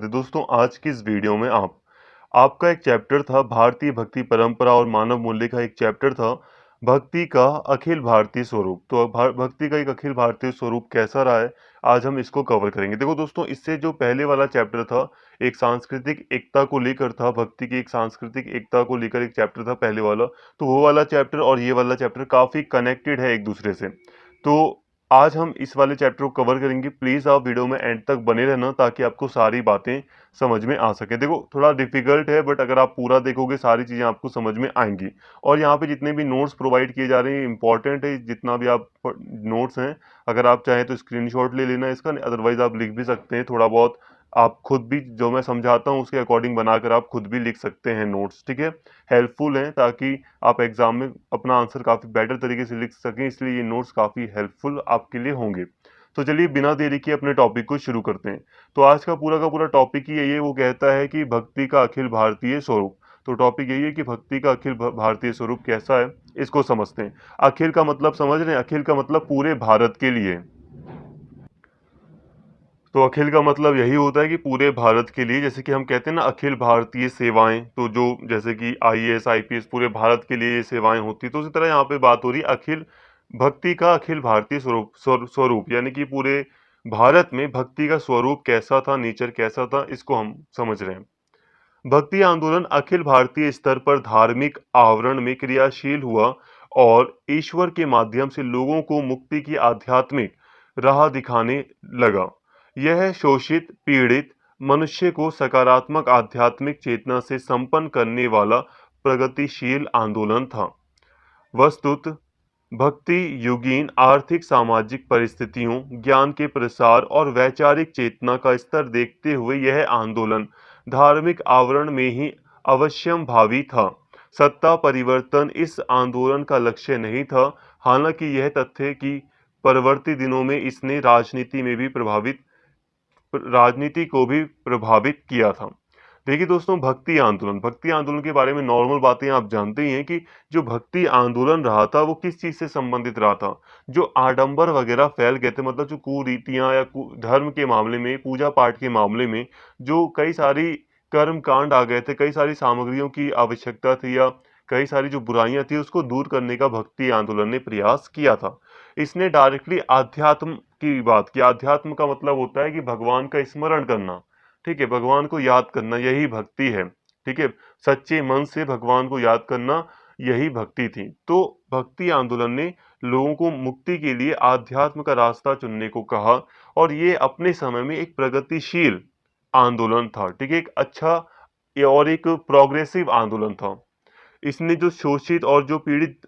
स्वागत है दोस्तों। आज की इस वीडियो में आपका एक चैप्टर था भारतीय भक्ति परंपरा और मानव मूल्य का एक चैप्टर था भक्ति का अखिल भारतीय स्वरूप। तो भक्ति का एक अखिल भारतीय स्वरूप कैसा रहा है, आज हम इसको कवर करेंगे। देखो दोस्तों, इससे जो पहले वाला चैप्टर था एक सांस्कृतिक एकता को लेकर था, भक्ति की एक सांस्कृतिक एकता को लेकर एक चैप्टर था पहले वाला। तो वो वाला चैप्टर और ये वाला चैप्टर काफी कनेक्टेड है एक दूसरे से। तो आज हम इस वाले चैप्टर को कवर करेंगे। प्लीज आप वीडियो में एंड तक बने रहना ताकि आपको सारी बातें समझ में आ सके। देखो थोड़ा डिफिकल्ट है, बट अगर आप पूरा देखोगे सारी चीजें आपको समझ में आएंगी। और यहाँ पे जितने भी नोट्स प्रोवाइड किए जा रहे हैं इंपॉर्टेंट है, जितना भी आप नोट्स हैं अगर आप चाहें तो स्क्रीनशॉट ले लेना इसका, अदरवाइज आप लिख भी सकते हैं थोड़ा बहुत। आप खुद भी जो मैं समझाता हूँ उसके अकॉर्डिंग बनाकर आप खुद भी लिख सकते हैं नोट्स, ठीक है। हेल्पफुल हैं ताकि आप एग्जाम में अपना आंसर काफी बेटर तरीके से लिख सकें, इसलिए ये नोट्स काफी हेल्पफुल आपके लिए होंगे। तो चलिए बिना देरी के अपने टॉपिक को शुरू करते हैं। तो आज का पूरा टॉपिक ही यही है, वो कहता है कि भक्ति का अखिल भारतीय स्वरूप। तो टॉपिक यही है कि भक्ति का अखिल भारतीय स्वरूप कैसा है, इसको समझते हैं। अखिल का मतलब समझ रहे हैं? अखिल का मतलब पूरे भारत के लिए। तो अखिल का मतलब यही होता है कि पूरे भारत के लिए, जैसे कि हम कहते हैं ना अखिल भारतीय सेवाएं, तो जो जैसे कि आईएएस आईपीएस पूरे भारत के लिए ये सेवाएं होती, तो उसी तरह यहाँ पे बात हो रही है अखिल भक्ति का अखिल भारतीय स्वरूप यानी कि पूरे भारत में भक्ति का स्वरूप कैसा था, नेचर कैसा था, इसको हम समझ रहे हैं। भक्ति आंदोलन अखिल भारतीय स्तर पर धार्मिक आवरण में क्रियाशील हुआ और ईश्वर के माध्यम से लोगों को मुक्ति की आध्यात्मिक राह दिखाने लगा। यह शोषित पीड़ित मनुष्य को सकारात्मक आध्यात्मिक चेतना से संपन्न करने वाला प्रगतिशील आंदोलन था। वस्तुत भक्ति युगीन आर्थिक सामाजिक परिस्थितियों, ज्ञान के प्रसार और वैचारिक चेतना का स्तर देखते हुए यह आंदोलन धार्मिक आवरण में ही अवश्यम भावी था। सत्ता परिवर्तन इस आंदोलन का लक्ष्य नहीं था, हालांकि यह तथ्य कि परवर्ती दिनों में इसने राजनीति को भी प्रभावित किया था। देखिए दोस्तों, भक्ति आंदोलन के बारे में नॉर्मल बातें आप जानते ही हैं कि जो भक्ति आंदोलन रहा था वो किस चीज से संबंधित रहा था। जो आडंबर वगैरह फैल गए थे, मतलब जो कुरीतियां या धर्म के मामले में, पूजा पाठ के मामले में जो कई सारी कर्म कांड आ गए थे, कई सारी सामग्रियों की आवश्यकता थी या कई सारी जो बुराइयां थी उसको दूर करने का भक्ति आंदोलन ने प्रयास किया था। इसने डायरेक्टली आध्यात्म की बात की। अध्यात्म का मतलब होता है कि भगवान का स्मरण करना, ठीक है, भगवान को याद करना, यही भक्ति है, ठीक है। सच्चे मन से भगवान को याद करना, यही भक्ति थी। तो भक्ति आंदोलन ने लोगों को मुक्ति के लिए आध्यात्म का रास्ता चुनने को कहा और ये अपने समय में एक प्रगतिशील आंदोलन था, ठीक है, एक अच्छा ये और एक प्रोग्रेसिव आंदोलन था। इसने जो शोषित और जो पीड़ित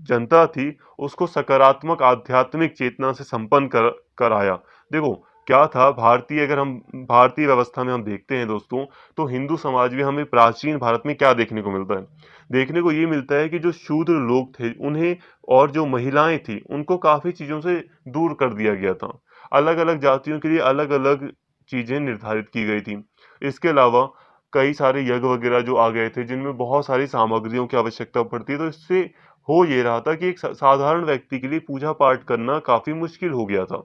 जनता थी उसको सकारात्मक आध्यात्मिक चेतना से संपन्न कराया। देखो क्या था, अगर हम भारतीय व्यवस्था में हम देखते हैं दोस्तों, तो हिंदू समाज में हमें प्राचीन भारत में क्या देखने को मिलता है? देखने को ये मिलता है कि जो शूद्र लोग थे उन्हें और जो महिलाएं थी उनको काफी चीजों से दूर कर दिया गया था। अलग अलग जातियों के लिए अलग अलग चीजें निर्धारित की गई थी। इसके अलावा कई सारे यज्ञ वगैरह जो आ गए थे जिनमें बहुत सारी सामग्रियों की आवश्यकता पड़ती है, तो इससे हो ये रहा था कि एक साधारण व्यक्ति के लिए पूजा पाठ करना काफी मुश्किल हो गया था।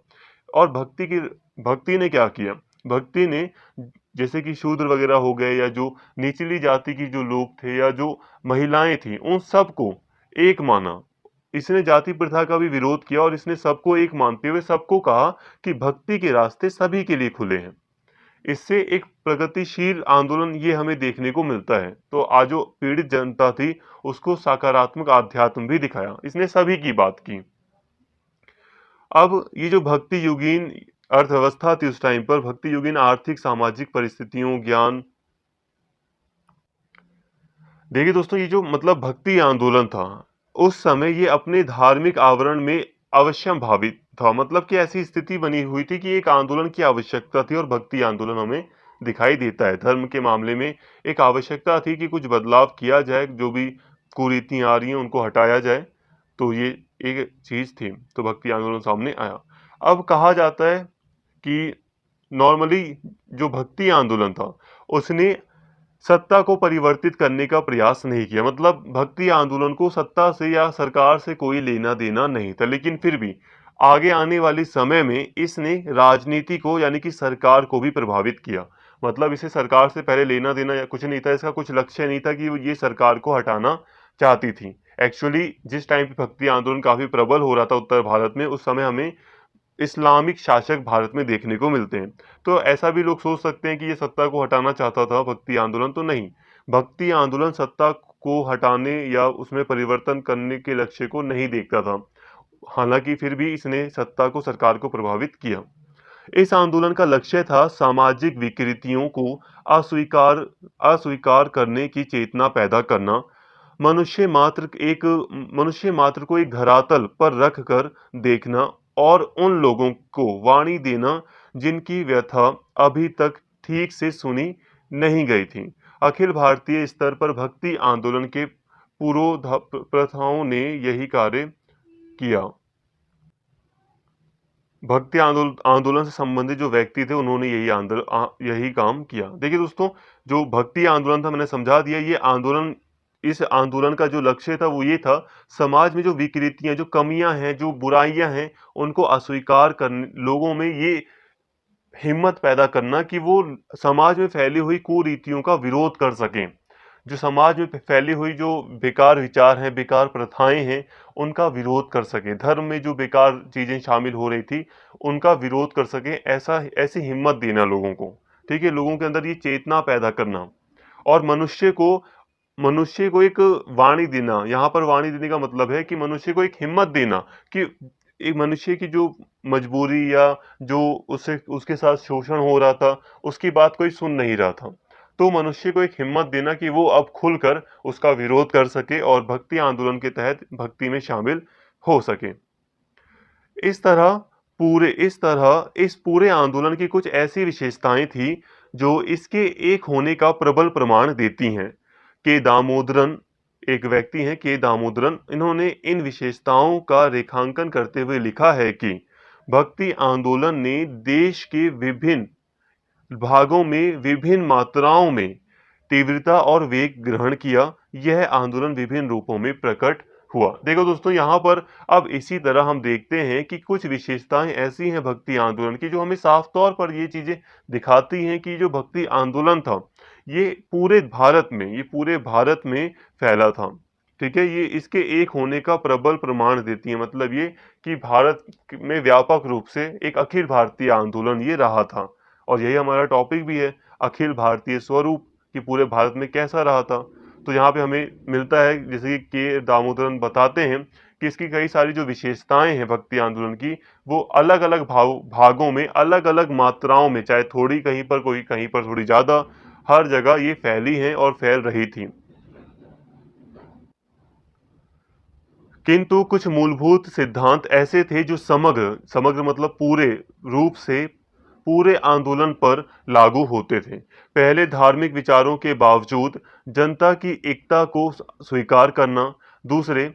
और भक्ति ने क्या किया? भक्ति ने जैसे कि शूद्र वगैरह हो गए या जो निचली जाति की जो लोग थे या जो महिलाएं थी उन सबको एक माना। इसने जाति प्रथा का भी विरोध किया और इसने सबको एक मानते हुए सबको कहा कि भक्ति के रास्ते सभी के लिए खुले हैं। इससे एक प्रगतिशील आंदोलन ये हमें देखने को मिलता है। तो आज जो पीड़ित जनता थी उसको सकारात्मक आध्यात्म भी दिखाया, इसने सभी की बात की। अब ये जो भक्ति युगीन अर्थव्यवस्था थी उस टाइम पर, भक्ति युगीन आर्थिक सामाजिक परिस्थितियों, ज्ञान, देखिए दोस्तों, ये जो मतलब भक्ति आंदोलन था उस समय ये अपने धार्मिक आवरण में अवश्यम भावित था। मतलब कि ऐसी स्थिति बनी हुई थी कि एक आंदोलन की आवश्यकता थी और भक्ति आंदोलन हमें दिखाई देता है। धर्म के मामले में एक आवश्यकता थी कि कुछ बदलाव किया जाए, जो भी कुरीतियां आ रही हैं उनको हटाया जाए। तो ये एक चीज थी, तो भक्ति आंदोलन सामने आया। अब कहा जाता है कि नॉर्मली जो भक्ति आंदोलन था उसने सत्ता को परिवर्तित करने का प्रयास नहीं किया। मतलब भक्ति आंदोलन को सत्ता से या सरकार से कोई लेना देना नहीं था, लेकिन फिर भी आगे आने वाले समय में इसने राजनीति को यानी कि सरकार को भी प्रभावित किया। मतलब इसे सरकार से पहले लेना देना या कुछ नहीं था, इसका कुछ लक्ष्य नहीं था कि ये सरकार को हटाना चाहती थी। एक्चुअली जिस टाइम पे भक्ति आंदोलन काफी प्रबल हो रहा था उत्तर भारत में, उस समय हमें इस्लामिक शासक भारत में देखने को मिलते हैं। तो ऐसा भी लोग सोच सकते हैं कि ये सत्ता को हटाना चाहता था भक्ति आंदोलन, तो नहीं। भक्ति आंदोलन सत्ता को हटाने या उसमें परिवर्तन करने के लक्ष्य को नहीं देखता था। हालांकि फिर भी इसने सत्ता को, सरकार को प्रभावित किया। इस आंदोलन का लक्ष्य था सामाजिक विकृतियों को अस्वीकार अस्वीकार करने की चेतना पैदा करना, मनुष्य मात्र को एक धरातल पर रख कर देखना और उन लोगों को वाणी देना जिनकी व्यथा अभी तक ठीक से सुनी नहीं गई थी। अखिल भारतीय स्तर पर भक्ति आंदोलन के पुरोधाप्रथाओं ने यही कार्य किया। भक्ति आंदोलन से संबंधित जो व्यक्ति थे, उन्होंने यही काम किया। देखिए दोस्तों, जो भक्ति आंदोलन था, मैंने समझा दिया। इस आंदोलन का जो लक्ष्य था वो ये था, समाज में जो विकृतियां, जो कमियां हैं, जो बुराइयां हैं, उनको अस्वीकार करने, लोगों में ये हिम्मत पैदा करना कि वो समाज में फैली हुई कुरीतियों का विरोध कर सकें। जो समाज में फैली हुई जो बेकार विचार हैं, बेकार प्रथाएं हैं, उनका विरोध कर सके। धर्म में जो बेकार चीजें शामिल हो रही थी, उनका विरोध कर सके। ऐसी हिम्मत देना लोगों को, ठीक है, लोगों के अंदर ये चेतना पैदा करना और मनुष्य को एक वाणी देना। यहाँ पर वाणी देने का मतलब है कि मनुष्य को एक हिम्मत देना कि एक मनुष्य की जो मजबूरी या जो उसके साथ शोषण हो रहा था, उसकी बात कोई सुन नहीं रहा था, तो मनुष्य को एक हिम्मत देना कि वो अब खुलकर उसका विरोध कर सके और भक्ति आंदोलन के तहत भक्ति में शामिल हो सके। इस पूरे आंदोलन की कुछ ऐसी विशेषताएं थी जो इसके एक होने का प्रबल प्रमाण देती हैं। के दामोदरन एक व्यक्ति हैं, के दामोदरन, इन्होंने इन विशेषताओं का रेखांकन करते हुए लिखा है कि भक्ति आंदोलन ने देश के विभिन्न भागों में विभिन्न मात्राओं में तीव्रता और वेग ग्रहण किया। यह आंदोलन विभिन्न रूपों में प्रकट हुआ। देखो दोस्तों, यहाँ पर अब इसी तरह हम देखते हैं कि कुछ विशेषताएं ऐसी हैं भक्ति आंदोलन की, जो हमें साफ तौर पर ये चीजें दिखाती हैं कि जो भक्ति आंदोलन था, ये पूरे भारत में फैला था। ठीक है, ये इसके एक होने का प्रबल प्रमाण देती है। मतलब ये कि भारत में व्यापक रूप से एक अखिल भारतीय आंदोलन ये रहा था। और यही हमारा टॉपिक भी है, अखिल भारतीय स्वरूप, कि पूरे भारत में कैसा रहा था। तो यहाँ पे हमें मिलता है, जैसे कि के दामोदरन बताते हैं कि इसकी कई सारी जो विशेषताएं हैं भक्ति आंदोलन की, वो अलग अलग भागों में, अलग अलग मात्राओं में, चाहे थोड़ी कहीं पर, कोई कहीं पर थोड़ी ज्यादा, हर जगह ये फैली हैं और फैल रही थी। किंतु कुछ मूलभूत सिद्धांत ऐसे थे जो समग्र मतलब पूरे रूप से पूरे आंदोलन पर लागू होते थे। पहले, धार्मिक विचारों के बावजूद जनता की एकता को स्वीकार करना। दूसरे,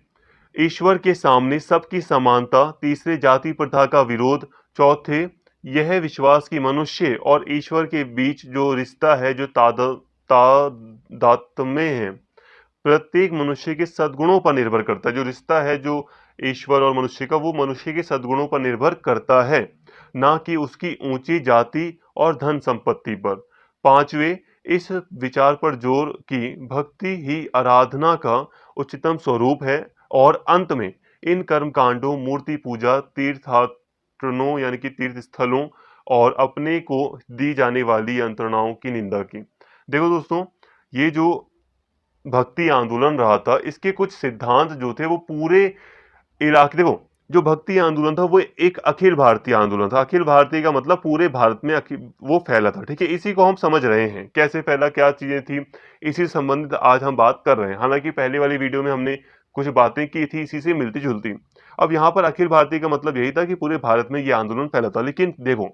ईश्वर के सामने सबकी समानता। तीसरे, जाति प्रथा का विरोध। चौथे, यह विश्वास कि मनुष्य और ईश्वर के बीच जो रिश्ता है, जो तादात्म्य है, प्रत्येक मनुष्य के सद्गुणों पर निर्भर करता है। जो रिश्ता है जो ईश्वर और मनुष्य का, वो मनुष्य के सद्गुणों पर निर्भर करता है, ना कि उसकी ऊंची जाति और धन संपत्ति पर। पांचवे, इस विचार पर जोर कि भक्ति ही आराधना का उच्चतम स्वरूप है। और अंत में, इन कर्मकांडों, मूर्ति पूजा, तीर्थयात्रों यानी कि तीर्थ स्थलों और अपने को दी जाने वाली यंत्रणाओं की निंदा की। देखो दोस्तों, ये जो भक्ति आंदोलन रहा था, इसके कुछ सिद्धांत जो थे वो पूरे इलाके, देखो, जो भक्ति आंदोलन था वो एक अखिल भारतीय आंदोलन था। अखिल भारतीय का मतलब पूरे भारत में वो फैला था। ठीक है, इसी को हम समझ रहे हैं, कैसे फैला, क्या चीजें थी, इसी से संबंधित आज हम बात कर रहे हैं। हालांकि पहले वाली वीडियो में हमने कुछ बातें की थी इसी से मिलती जुलती। अब यहाँ पर अखिल भारतीय का मतलब यही था कि पूरे भारत में ये आंदोलन फैला था। लेकिन देखो,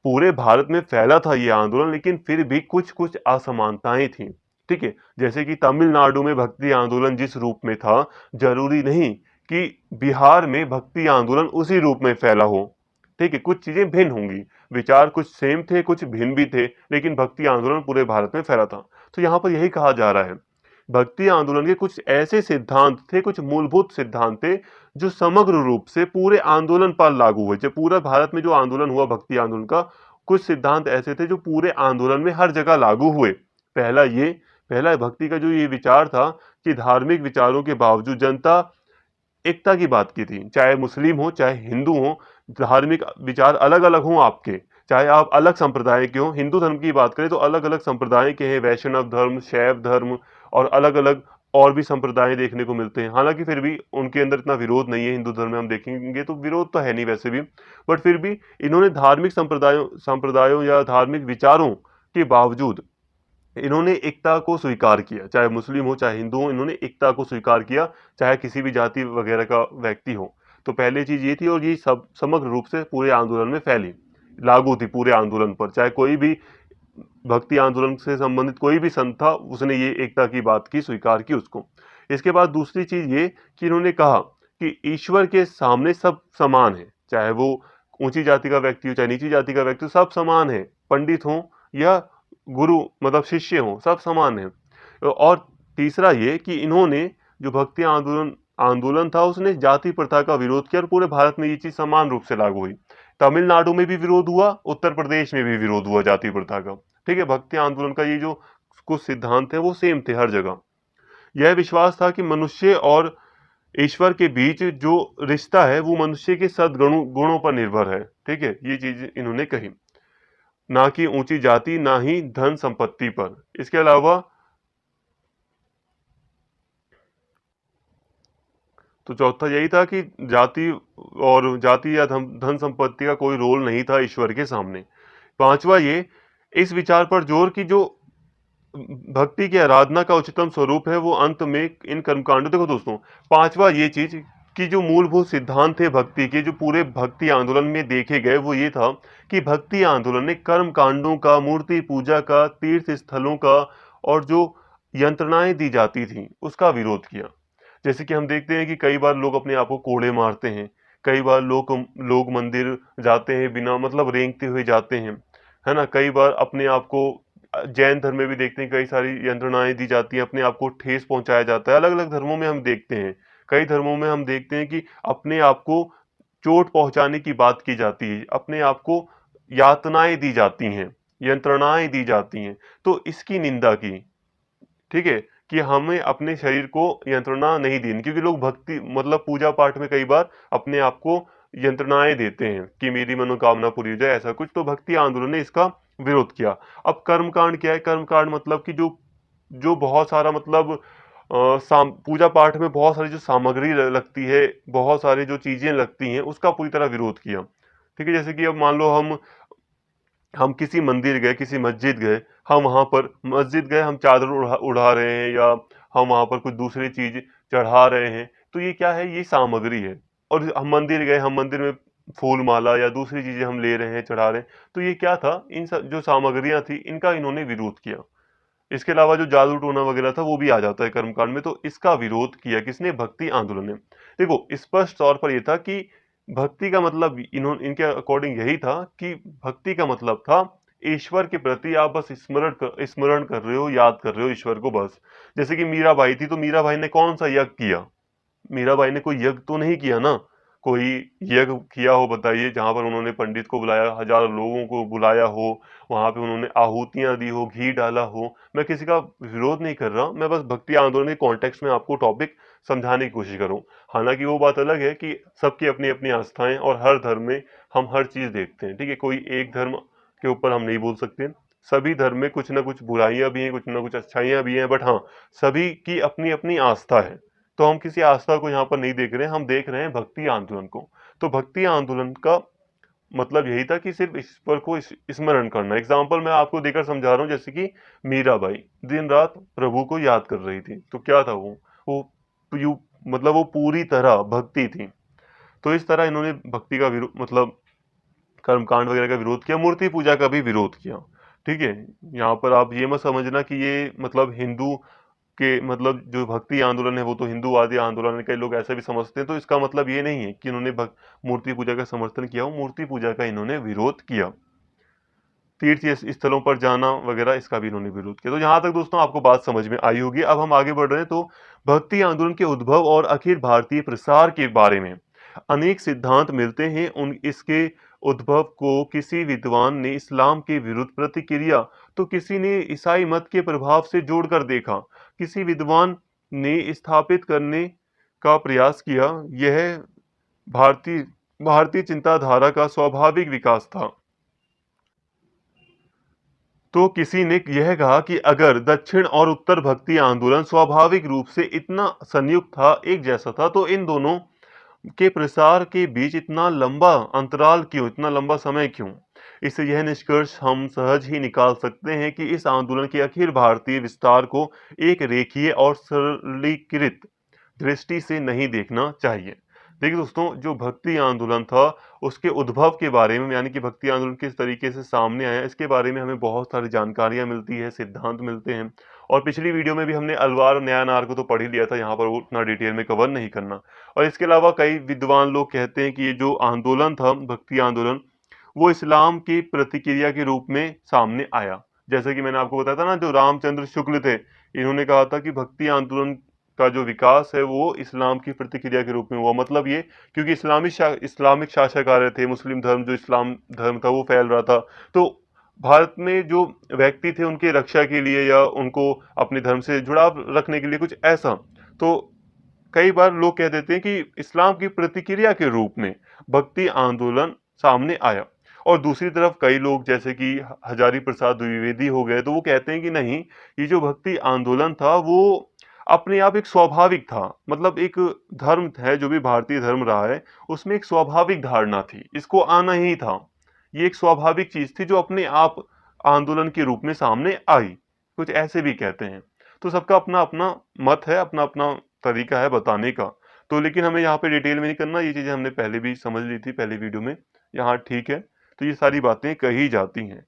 पूरे भारत में फैला था ये आंदोलन, लेकिन फिर भी कुछ कुछ असमानताएं थी। ठीक है, जैसे कि तमिलनाडु में भक्ति आंदोलन जिस रूप में था, जरूरी नहीं कि बिहार में भक्ति आंदोलन उसी रूप में फैला हो। ठीक है, कुछ चीजें भिन्न होंगी, विचार कुछ सेम थे, कुछ भिन्न भी थे, लेकिन भक्ति आंदोलन पूरे भारत में फैला था। तो यहाँ पर यही कहा जा रहा है, भक्ति आंदोलन के कुछ ऐसे सिद्धांत थे, कुछ मूलभूत सिद्धांत थे, जो समग्र रूप से पूरे आंदोलन पर लागू हुए। जब पूरा भारत में जो आंदोलन हुआ भक्ति आंदोलन का, कुछ सिद्धांत ऐसे थे जो पूरे आंदोलन में हर जगह लागू हुए। पहला भक्ति का जो ये विचार था कि धार्मिक विचारों के बावजूद जनता एकता की बात की थी। चाहे मुस्लिम हो, चाहे हिंदू हो, धार्मिक विचार अलग-अलग हों आपके, चाहे आप अलग संप्रदाय के हों। हिंदू धर्म की बात करें तो अलग-अलग संप्रदाय के हैं, वैष्णव धर्म, शैव धर्म और अलग-अलग और भी संप्रदाय देखने को मिलते हैं। हालाँकि फिर भी उनके अंदर इतना विरोध नहीं है, हिंदू धर्म में हम देखेंगे तो विरोध तो है नहीं वैसे भी। बट फिर भी इन्होंने धार्मिक संप्रदायों संप्रदायों या धार्मिक विचारों के बावजूद इन्होंने एकता को स्वीकार किया। चाहे मुस्लिम हो, चाहे हिंदू हो, इन्होंने एकता को स्वीकार किया, चाहे किसी भी जाति वगैरह का व्यक्ति हो। तो पहली चीज़ ये थी और ये सब समग्र रूप से पूरे आंदोलन में फैली, लागू थी पूरे आंदोलन पर। चाहे कोई भी भक्ति आंदोलन से संबंधित कोई भी संत था, उसने ये एकता की बात की, स्वीकार की उसको। इसके बाद दूसरी चीज़ ये कि इन्होंने कहा कि ईश्वर के सामने सब समान हैं, चाहे वो ऊँची जाति का व्यक्ति हो, चाहे नीची जाति का व्यक्ति हो, सब समान है। पंडित हों या गुरु मतलब शिष्य हों, सब समान हैं। और तीसरा ये कि इन्होंने जो भक्ति आंदोलन आंदोलन था उसने जाति प्रथा का विरोध किया और पूरे भारत में ये चीज़ समान रूप से लागू हुई। तमिलनाडु में भी विरोध हुआ, उत्तर प्रदेश में भी विरोध हुआ जाति प्रथा का। ठीक है, भक्ति आंदोलन का ये जो कुछ सिद्धांत है वो सेम थे हर जगह। यह विश्वास था कि मनुष्य और ईश्वर के बीच जो रिश्ता है वो मनुष्य के सद्गुणों गुणों पर निर्भर है। ठीक है, ये चीज इन्होंने कही, ना कि ऊंची जाति ना ही धन संपत्ति पर। इसके अलावा तो चौथा यही था कि जाति या धन संपत्ति का कोई रोल नहीं था ईश्वर के सामने। पांचवा ये इस विचार पर जोर कि जो भक्ति की आराधना का उच्चतम स्वरूप है वो अंत में इन कर्मकांडों, देखो दोस्तों, पांचवा ये चीज कि जो मूलभूत सिद्धांत थे भक्ति के जो पूरे भक्ति आंदोलन में देखे गए वो ये था कि भक्ति आंदोलन ने कर्म कांडों का, मूर्ति पूजा का, तीर्थ स्थलों का और जो यंत्रणाएं दी जाती थी उसका विरोध किया। जैसे कि हम देखते हैं कि कई बार लोग अपने आप को कोड़े मारते हैं, कई बार लोग मंदिर जाते हैं बिना मतलब रेंगते हुए जाते हैं, है ना। कई बार अपने आप को जैन धर्म में भी देखते हैं कई सारी यंत्रणाएं दी जाती हैं, अपने आप को ठेस पहुंचाया जाता है। अलग अलग धर्मों में हम देखते हैं, कई धर्मों में हम देखते हैं कि अपने आप को चोट पहुंचाने की बात की जाती है, अपने आप को यातनाएं दी जाती हैं, यंत्रणाएं दी जाती हैं। तो इसकी निंदा की, ठीक है, कि हमें अपने शरीर को यंत्रणा नहीं देनी, क्योंकि लोग भक्ति मतलब पूजा पाठ में कई बार अपने आप को यंत्रणाएं देते हैं कि मेरी मनोकामना पूरी हो जाए, ऐसा कुछ। तो भक्ति आंदोलन ने इसका विरोध किया। अब कर्मकांड क्या है? कर्मकांड मतलब कि जो जो बहुत सारा मतलब पूजा पाठ में बहुत सारी जो सामग्री लगती है, बहुत सारी जो चीजें लगती हैं, उसका पूरी तरह विरोध किया। ठीक है, जैसे कि अब मान लो हम किसी मंदिर गए, किसी मस्जिद गए, हम वहाँ पर मस्जिद गए, हम चादर उड़ा रहे हैं या हम वहाँ पर कुछ दूसरी चीज़ चढ़ा रहे हैं, तो ये क्या है? ये सामग्री है। और हम मंदिर गए, हम मंदिर में फूल माला या दूसरी चीज़ें हम ले रहे हैं, चढ़ा रहे हैं, तो ये क्या था? इन सब जो सामग्रियाँ थी, इनका इन्होंने विरोध किया। इसके अलावा जो जादू टोना वगैरह था, वो भी आ जाता है कर्मकांड में। तो इसका विरोध किया किसने? भक्ति आंदोलन ने। देखो, स्पष्ट तौर पर ये था कि भक्ति का मतलब इनके अकॉर्डिंग यही था कि भक्ति का मतलब था ईश्वर के प्रति आप बस स्मरण कर रहे हो, याद कर रहे हो ईश्वर को बस। जैसे कि मीराबाई थी, तो मीराबाई ने कौन सा यज्ञ किया? मीराबाई ने कोई यज्ञ तो नहीं किया ना। कोई यज्ञ किया हो बताइए, जहां पर उन्होंने पंडित को बुलाया, हजारों लोगों को बुलाया हो, वहां पे उन्होंने आहुतियां दी हो, घी डाला हो। मैं किसी का विरोध नहीं कर रहा, मैं बस भक्ति आंदोलन के कॉन्टेक्स्ट में आपको टॉपिक समझाने की कोशिश करूं। हालांकि वो बात अलग है कि सबकी अपनी अपनी आस्थाएं और हर धर्म में हम हर चीज देखते हैं। ठीक है, कोई एक धर्म के ऊपर हम नहीं बोल सकते। सभी धर्म में कुछ ना कुछ बुराइयां भी हैं, कुछ ना कुछ अच्छाइयां भी हैं, बट हाँ, सभी की अपनी अपनी आस्था है। तो हम किसी आस्था को यहाँ पर नहीं देख रहे हैं, हम देख रहे हैं भक्ति आंदोलन को। तो भक्ति आंदोलन का मतलब यही था कि सिर्फ ईश्वर को स्मरण करना। एग्जाम्पल मैं आपको देकर समझा रहा हूँ, जैसे कि मीराबाई दिन रात प्रभु को याद कर रही थी, तो क्या था वो मतलब वो पूरी तरह भक्ति थी। तो इस तरह इन्होंने भक्ति का विरोध मतलब कर्मकांड वगैरह का विरोध किया, मूर्ति पूजा का भी विरोध किया। ठीक है, यहाँ पर आप ये मत समझना कि ये मतलब हिंदू के मतलब जो भक्ति आंदोलन है वो तो हिंदूवादी आंदोलन है, कई लोग ऐसा भी समझते हैं। तो इसका मतलब ये नहीं है कि इन्होंने मूर्ति पूजा का समर्थन किया हो, मूर्ति पूजा का इन्होंने विरोध किया। तीर्थ स्थलों पर जाना वगैरह, इसका भी इन्होंने विरोध किया। तो यहाँ तक दोस्तों आपको बात समझ में आई होगी। अब हम आगे बढ़ रहे हैं। तो भक्ति आंदोलन के उद्भव और अखिल भारतीय प्रसार के बारे में अनेक सिद्धांत मिलते हैं। उद्भव को किसी विद्वान ने इस्लाम के विरुद्ध प्रतिक्रिया, तो किसी ने ईसाई मत के प्रभाव से जोड़कर देखा, किसी विद्वान ने स्थापित करने का प्रयास किया। यह भारतीय भारतीय चिंताधारा का स्वाभाविक विकास था। तो किसी ने यह कहा कि अगर दक्षिण और उत्तर भक्ति आंदोलन स्वाभाविक रूप से इतना संयुक्त था, एक जैसा था, तो इन दोनों के प्रसार के बीच इतना लंबा अंतराल क्यों, इतना लंबा समय क्यों? इससे यह निष्कर्ष हम सहज ही निकाल सकते हैं कि इस आंदोलन के अखिल भारतीय विस्तार को एक रेखीय और सरलीकृत दृष्टि से नहीं देखना चाहिए। देखिए दोस्तों, जो भक्ति आंदोलन था उसके उद्भव के बारे में, यानी कि भक्ति आंदोलन किस तरीके से सामने आया, इसके बारे में हमें बहुत सारी जानकारियां मिलती है, सिद्धांत मिलते हैं। और पिछली वीडियो में भी हमने अलवार और न्यायनार को तो पढ़ ही लिया था, यहाँ पर वो उतना डिटेल में कवर नहीं करना। और इसके अलावा कई विद्वान लोग कहते हैं कि ये जो आंदोलन था, भक्ति आंदोलन, वो इस्लाम की प्रतिक्रिया के रूप में सामने आया। जैसे कि मैंने आपको बताया था ना, जो रामचंद्र शुक्ल थे, इन्होंने कहा था कि भक्ति आंदोलन का जो विकास है वो इस्लाम की प्रतिक्रिया के रूप में हुआ। मतलब ये, क्योंकि इस्लामिक शासक आ रहे थे, मुस्लिम धर्म, जो इस्लाम धर्म था वो फैल रहा था, तो भारत में जो व्यक्ति थे उनकी रक्षा के लिए या उनको अपने धर्म से जुड़ाव रखने के लिए कुछ ऐसा, तो कई बार लोग कह देते हैं कि इस्लाम की प्रतिक्रिया के रूप में भक्ति आंदोलन सामने आया। और दूसरी तरफ कई लोग जैसे कि हजारी प्रसाद द्विवेदी हो गए, तो वो कहते हैं कि नहीं, ये जो भक्ति आंदोलन था वो अपने आप एक स्वाभाविक था। मतलब एक धर्म है, जो भी भारतीय धर्म रहा है उसमें एक स्वाभाविक धारणा थी, इसको आना ही था। ये एक स्वाभाविक चीज थी जो अपने आप आंदोलन के रूप में सामने आई। कुछ ऐसे भी कहते हैं। तो सबका अपना अपना मत है, अपना अपना तरीका है बताने का। तो लेकिन हमें यहाँ पे डिटेल में नहीं करना, ये चीजें हमने पहले भी समझ ली थी पहली वीडियो में, यहाँ ठीक है। तो ये सारी बातें कही जाती हैं।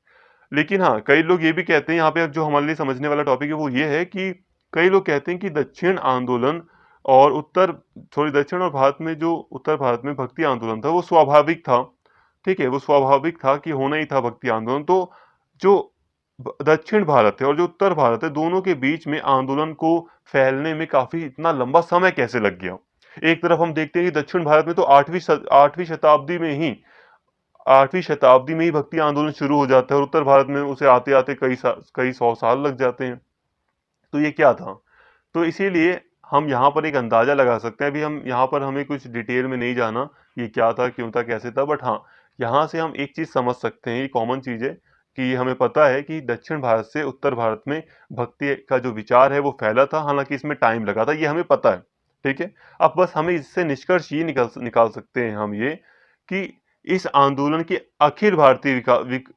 लेकिन हाँ, कई लोग ये भी कहते हैं, यहाँ पे अब जो हमारे लिए समझने वाला टॉपिक है वो ये है कि कई लोग कहते हैं कि दक्षिण आंदोलन और दक्षिण और भारत में, जो उत्तर भारत में भक्ति आंदोलन था वो स्वाभाविक था। ठीक है, वो स्वाभाविक था कि होना ही था भक्ति आंदोलन। तो जो दक्षिण भारत है और जो उत्तर भारत है, दोनों के बीच में आंदोलन को फैलने में काफी इतना लंबा समय कैसे लग गया? एक तरफ हम देखते हैं कि दक्षिण भारत में तो आठवीं शताब्दी में ही भक्ति आंदोलन शुरू हो जाता है, और उत्तर भारत में उसे आते आते कई सौ साल लग जाते हैं। तो ये क्या था? तो इसीलिए हम यहाँ पर एक अंदाजा लगा सकते हैं। अभी हम यहाँ पर, हमें कुछ डिटेल में नहीं जाना ये क्या था, क्यों था, कैसे था, बट हाँ, यहाँ से हम एक चीज समझ सकते हैं, ये कॉमन चीज है कि हमें पता है कि दक्षिण भारत से उत्तर भारत में भक्ति का जो विचार है वो फैला था। हालांकि इसमें टाइम लगा था, ये हमें पता है। ठीक है, अब बस हमें इससे निष्कर्ष ये निकाल सकते हैं हम, ये कि इस आंदोलन के अखिल भारतीय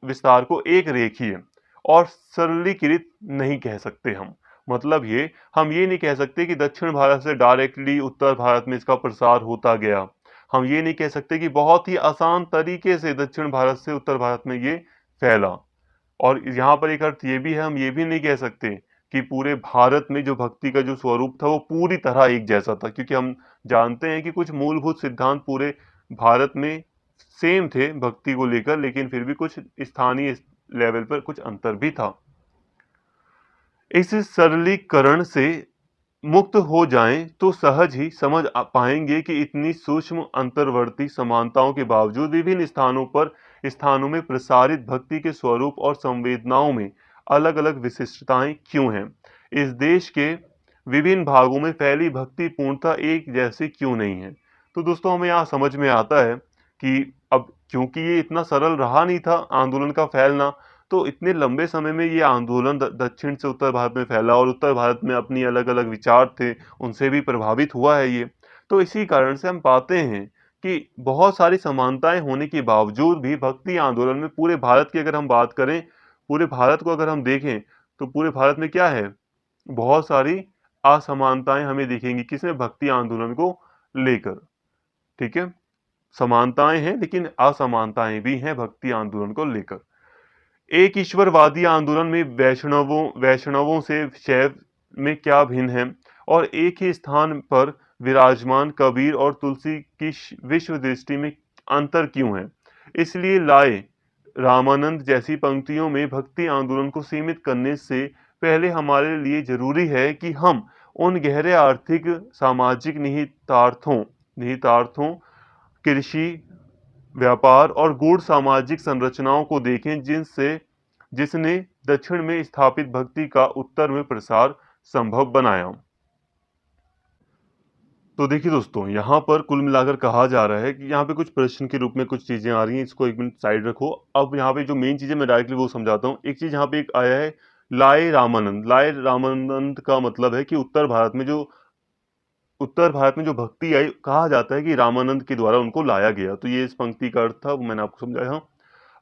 विस्तार को एक रेखीय और सरलीकृत नहीं कह सकते हम। मतलब ये, हम ये नहीं कह सकते कि दक्षिण भारत से डायरेक्टली उत्तर भारत में इसका प्रसार होता गया। हम ये नहीं कह सकते कि बहुत ही आसान तरीके से दक्षिण भारत से उत्तर भारत में ये फैला। और यहाँ पर एक अर्थ ये भी है, हम ये भी नहीं कह सकते कि पूरे भारत में जो भक्ति का जो स्वरूप था वो पूरी तरह एक जैसा था, क्योंकि हम जानते हैं कि कुछ मूलभूत सिद्धांत पूरे भारत में सेम थे भक्ति को लेकर, लेकिन फिर भी कुछ स्थानीय लेवल पर कुछ अंतर भी था। इस सरलीकरण से मुक्त हो जाएं तो सहज ही समझ पाएंगे कि इतनी सूक्ष्म अंतर्वर्ती समानताओं के बावजूद विभिन्न स्थानों में प्रसारित भक्ति के स्वरूप और संवेदनाओं में अलग अलग विशिष्टताएं क्यों हैं। इस देश के विभिन्न भागों में फैली भक्ति पूर्णता एक जैसी क्यों नहीं है। तो दोस्तों, हमें यहाँ समझ में आता है कि अब क्योंकि ये इतना सरल रहा नहीं था आंदोलन का फैलना, तो इतने लंबे समय में ये आंदोलन दक्षिण से उत्तर भारत में फैला, और उत्तर भारत में अपनी अलग अलग विचार थे, उनसे भी प्रभावित हुआ है ये। तो इसी कारण से हम पाते हैं कि बहुत सारी समानताएं होने के बावजूद भी भक्ति आंदोलन में, पूरे भारत की अगर हम बात करें, पूरे भारत को अगर हम देखें, तो पूरे भारत में क्या है, बहुत सारी असमानताएं हमें दिखेंगी किसमें, भक्ति आंदोलन को लेकर। ठीक है, समानताएं हैं लेकिन असमानताएं भी हैं भक्ति आंदोलन को लेकर। एक ईश्वरवादी आंदोलन में वैष्णवों से शैव में क्या भिन्न है, और एक ही स्थान पर विराजमान कबीर और तुलसी की विश्व दृष्टि में अंतर क्यों है। इसलिए लाए रामानंद जैसी पंक्तियों में भक्ति आंदोलन को सीमित करने से पहले हमारे लिए जरूरी है कि हम उन गहरे आर्थिक सामाजिक निहितार्थों, कृषि, व्यापार और गूढ़ सामाजिक संरचनाओं को देखें जिसने दक्षिण में स्थापित भक्ति का उत्तर में प्रसार संभव बनाया। तो देखिए दोस्तों, यहाँ पर कुल मिलाकर कहा जा रहा है कि यहाँ पे कुछ प्रश्न के रूप में कुछ चीज़ें आ रही हैं, इसको 1 मिनट साइड रखो। अब यहाँ पे जो मेन चीज़ है मैं डायरेक्टली वो समझाता हूँ। एक चीज़ यहाँ पे एक आया है लाए रामानंद। लाए रामानंद का मतलब है कि उत्तर भारत में जो भक्ति आई, कहा जाता है कि रामानंद के द्वारा उनको लाया गया। तो ये इस पंक्ति का अर्थ था, वो मैंने आपको समझाया।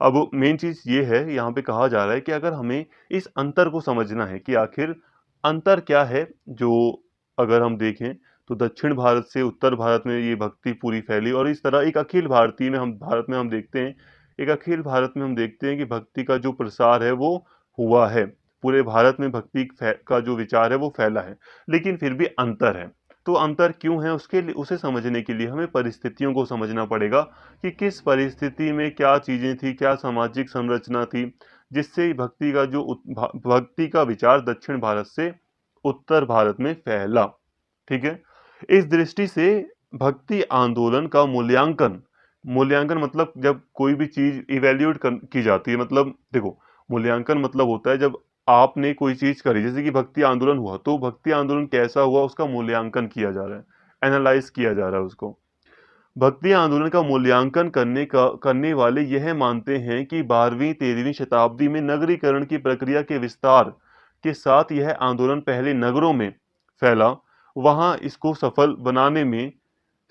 अब मेन चीज़ ये है, यहाँ पे कहा जा रहा है कि अगर हमें इस अंतर को समझना है कि आखिर अंतर क्या है, जो अगर हम देखें तो दक्षिण भारत से उत्तर भारत में ये भक्ति पूरी फैली और इस तरह एक अखिल भारतीय में हम भारत में हम देखते हैं, एक अखिल भारत में हम देखते हैं कि भक्ति का जो प्रसार है वो हुआ है। पूरे भारत में भक्ति का जो विचार है वो फैला है, लेकिन फिर भी अंतर है। तो अंतर क्यों है, उसके लिए उसे समझने के लिए हमें परिस्थितियों को समझना पड़ेगा कि किस परिस्थिति में क्या चीज़ें थी, क्या सामाजिक संरचना थी, जिससे भक्ति का विचार दक्षिण भारत से उत्तर भारत में फैला। ठीक है? इस दृष्टि से भक्ति आंदोलन का मूल्यांकन मूल्यांकन मतलब जब कोई भी चीज़ इवैल्यूएट की जाती है, मतलब देखो, मूल्यांकन मतलब होता है जब आपने कोई चीज़ करी, जैसे कि भक्ति आंदोलन हुआ, तो भक्ति आंदोलन कैसा हुआ उसका मूल्यांकन किया जा रहा है, एनालाइज़ किया जा रहा है उसको। भक्ति आंदोलन का मूल्यांकन करने वाले यह मानते हैं कि 12वीं-13वीं शताब्दी में नगरीकरण की प्रक्रिया के विस्तार के साथ यह आंदोलन पहले नगरों में फैला। वहां इसको सफल बनाने में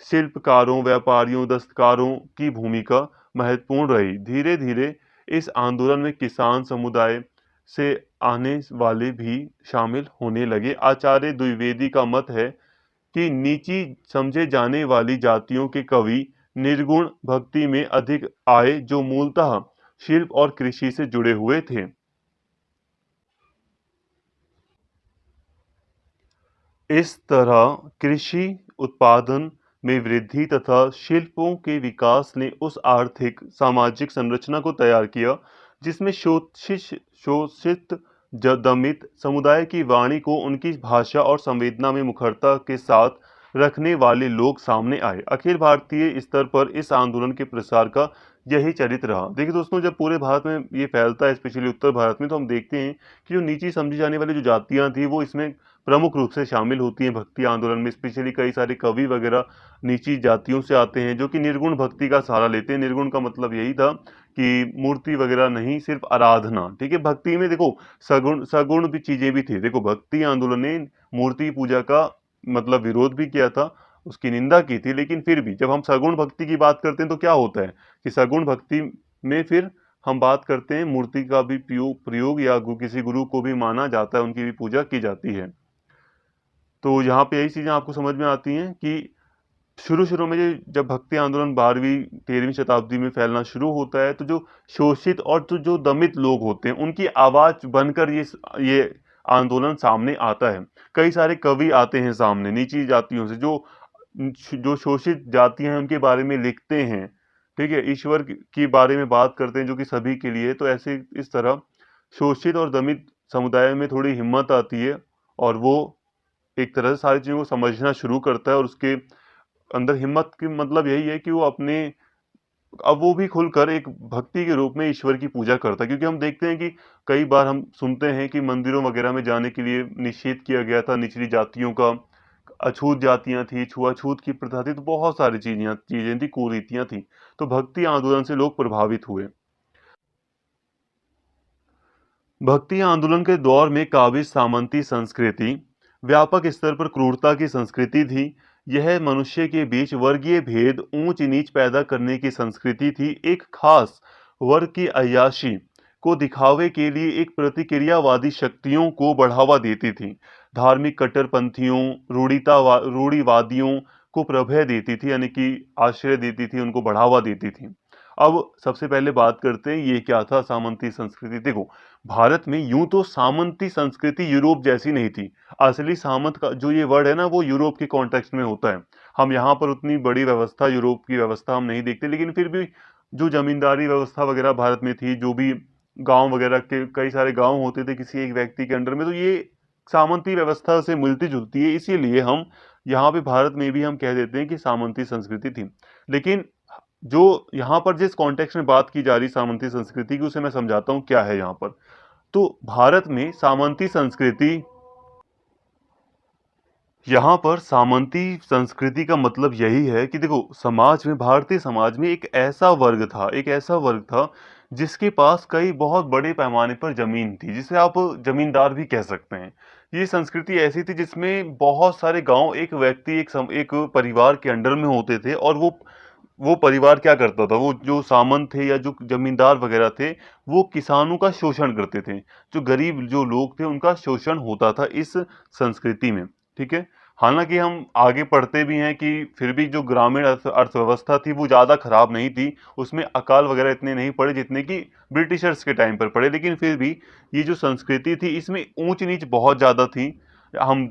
शिल्पकारों, व्यापारियों, दस्तकारों की भूमिका महत्वपूर्ण रही। धीरे-धीरे इस आंदोलन में किसान समुदाय से आने वाले भी शामिल होने लगे। आचार्य द्विवेदी का मत है कि नीची समझे जाने वाली जातियों के कवि निर्गुण भक्ति में अधिक आए, जो मूलतः शिल्प और कृषि से जुड़े हुए थे। इस तरह कृषि उत्पादन में वृद्धि तथा शिल्पों के विकास ने उस आर्थिक सामाजिक संरचना को तैयार किया जिसमें शोषित दमित समुदाय की वाणी को उनकी भाषा और संवेदना में मुखरता के साथ रखने वाले लोग सामने आए। अखिल भारतीय स्तर पर इस आंदोलन के प्रसार का यही चरित्र रहा। देखिए दोस्तों, जब पूरे भारत में ये फैलता है, स्पेशली उत्तर भारत में, तो हम देखते हैं कि जो नीची समझी जाने वाली जो जातियां थी वो इसमें प्रमुख रूप से शामिल होती हैं भक्ति आंदोलन में। स्पेशली कई सारे कवि वगैरह नीची जातियों से आते हैं जो कि निर्गुण भक्ति का सहारा लेते हैं। निर्गुण का मतलब यही था कि मूर्ति वगैरह नहीं, सिर्फ आराधना। ठीक है? भक्ति में देखो सगुण सगुण भी चीजें भी थी। देखो, भक्ति आंदोलन ने मूर्ति पूजा का मतलब विरोध भी किया था, उसकी निंदा की थी, लेकिन फिर भी जब हम सगुण भक्ति की बात करते हैं तो क्या होता है कि सगुण भक्ति में फिर हम बात करते हैं मूर्ति का भी प्रयोग या किसी गुरु को भी माना जाता है, उनकी भी पूजा की जाती है। तो यहाँ पे यही चीज़ें आपको समझ में आती हैं कि शुरू-शुरू में जब भक्ति आंदोलन 12वीं-13वीं शताब्दी में फैलना शुरू होता है, तो जो शोषित और जो दमित लोग होते हैं, उनकी आवाज़ बनकर ये आंदोलन सामने आता है। कई सारे कवि आते हैं सामने नीची जातियों से, जो शोषित जातियाँ हैं, उनके बारे में लिखते हैं, ठीक है? ईश्वर के बारे में बात करते हैं, जो कि सभी के लिए है। तो ऐसे इस तरह शोषित और दमित समुदाय में थोड़ी हिम्मत आती है और वो एक तरह से सारी चीज़ों को समझना शुरू करता है और उसके अंदर हिम्मत की मतलब यही है कि अब वो भी खुलकर एक भक्ति के रूप में ईश्वर की पूजा करता है। क्योंकि हम देखते हैं कि कई बार हम सुनते हैं कि मंदिरों वगैरह में जाने के लिए निषेध किया गया था निचली जातियों का, अछूत जातियाँ थी, छुआछूत की प्रथा थी, तो बहुत सारी चीज़ें थी, कुरीतियाँ थी। तो भक्ति आंदोलन से लोग प्रभावित हुए। भक्ति आंदोलन के दौर में काबिज सामंती संस्कृति व्यापक स्तर पर क्रूरता की संस्कृति थी। यह मनुष्य के बीच वर्गीय भेद, ऊंच नीच पैदा करने की संस्कृति थी। एक खास वर्ग की अय्याशी को दिखावे के लिए एक प्रतिक्रियावादी शक्तियों को बढ़ावा देती थी। धार्मिक कट्टरपंथियों, रूढ़िवादियों को प्रभय देती थी, यानी कि आश्रय देती थी, उनको बढ़ावा देती थी। अब सबसे पहले बात करते हैं ये क्या था सामंती संस्कृति। देखो, भारत में यूं तो सामंती संस्कृति यूरोप जैसी नहीं थी। असली सामंत का जो ये वर्ड है ना, वो यूरोप के कॉन्टेक्स्ट में होता है। हम यहाँ पर उतनी बड़ी व्यवस्था, यूरोप की व्यवस्था हम नहीं देखते, लेकिन फिर भी जो जमींदारी व्यवस्था वगैरह भारत में थी, जो भी गांव वगैरह के कई सारे गांव होते थे किसी एक व्यक्ति के अंडर में, तो ये सामंती व्यवस्था से मिलती जुलती है। इसीलिए हम यहाँ पे भारत में भी हम कह देते हैं कि सामंती संस्कृति थी। लेकिन जो यहाँ पर जिस कॉन्टेक्स्ट में बात की जा रही सामंती संस्कृति की, उसे मैं समझाता हूँ क्या है यहाँ पर। तो भारत में सामंती संस्कृति, यहाँ पर सामंती संस्कृति का मतलब यही है कि देखो, समाज में, भारतीय समाज में एक ऐसा वर्ग था जिसके पास कई बहुत बड़े पैमाने पर जमीन थी, जिसे आप जमींदार भी कह सकते हैं। ये संस्कृति ऐसी थी जिसमें बहुत सारे गांव एक व्यक्ति, एक परिवार के अंडर में होते थे, और वो परिवार क्या करता था, वो जो सामंत थे या जो जमींदार वगैरह थे, वो किसानों का शोषण करते थे। जो गरीब जो लोग थे उनका शोषण होता था इस संस्कृति में। ठीक है। हालांकि हम आगे पढ़ते भी हैं कि फिर भी जो ग्रामीण अर्थव्यवस्था थी वो ज़्यादा खराब नहीं थी, उसमें अकाल वगैरह इतने नहीं पड़े जितने कि ब्रिटिशर्स के टाइम पर पड़े, लेकिन फिर भी ये जो संस्कृति थी इसमें ऊंच नीच बहुत ज़्यादा थी। हम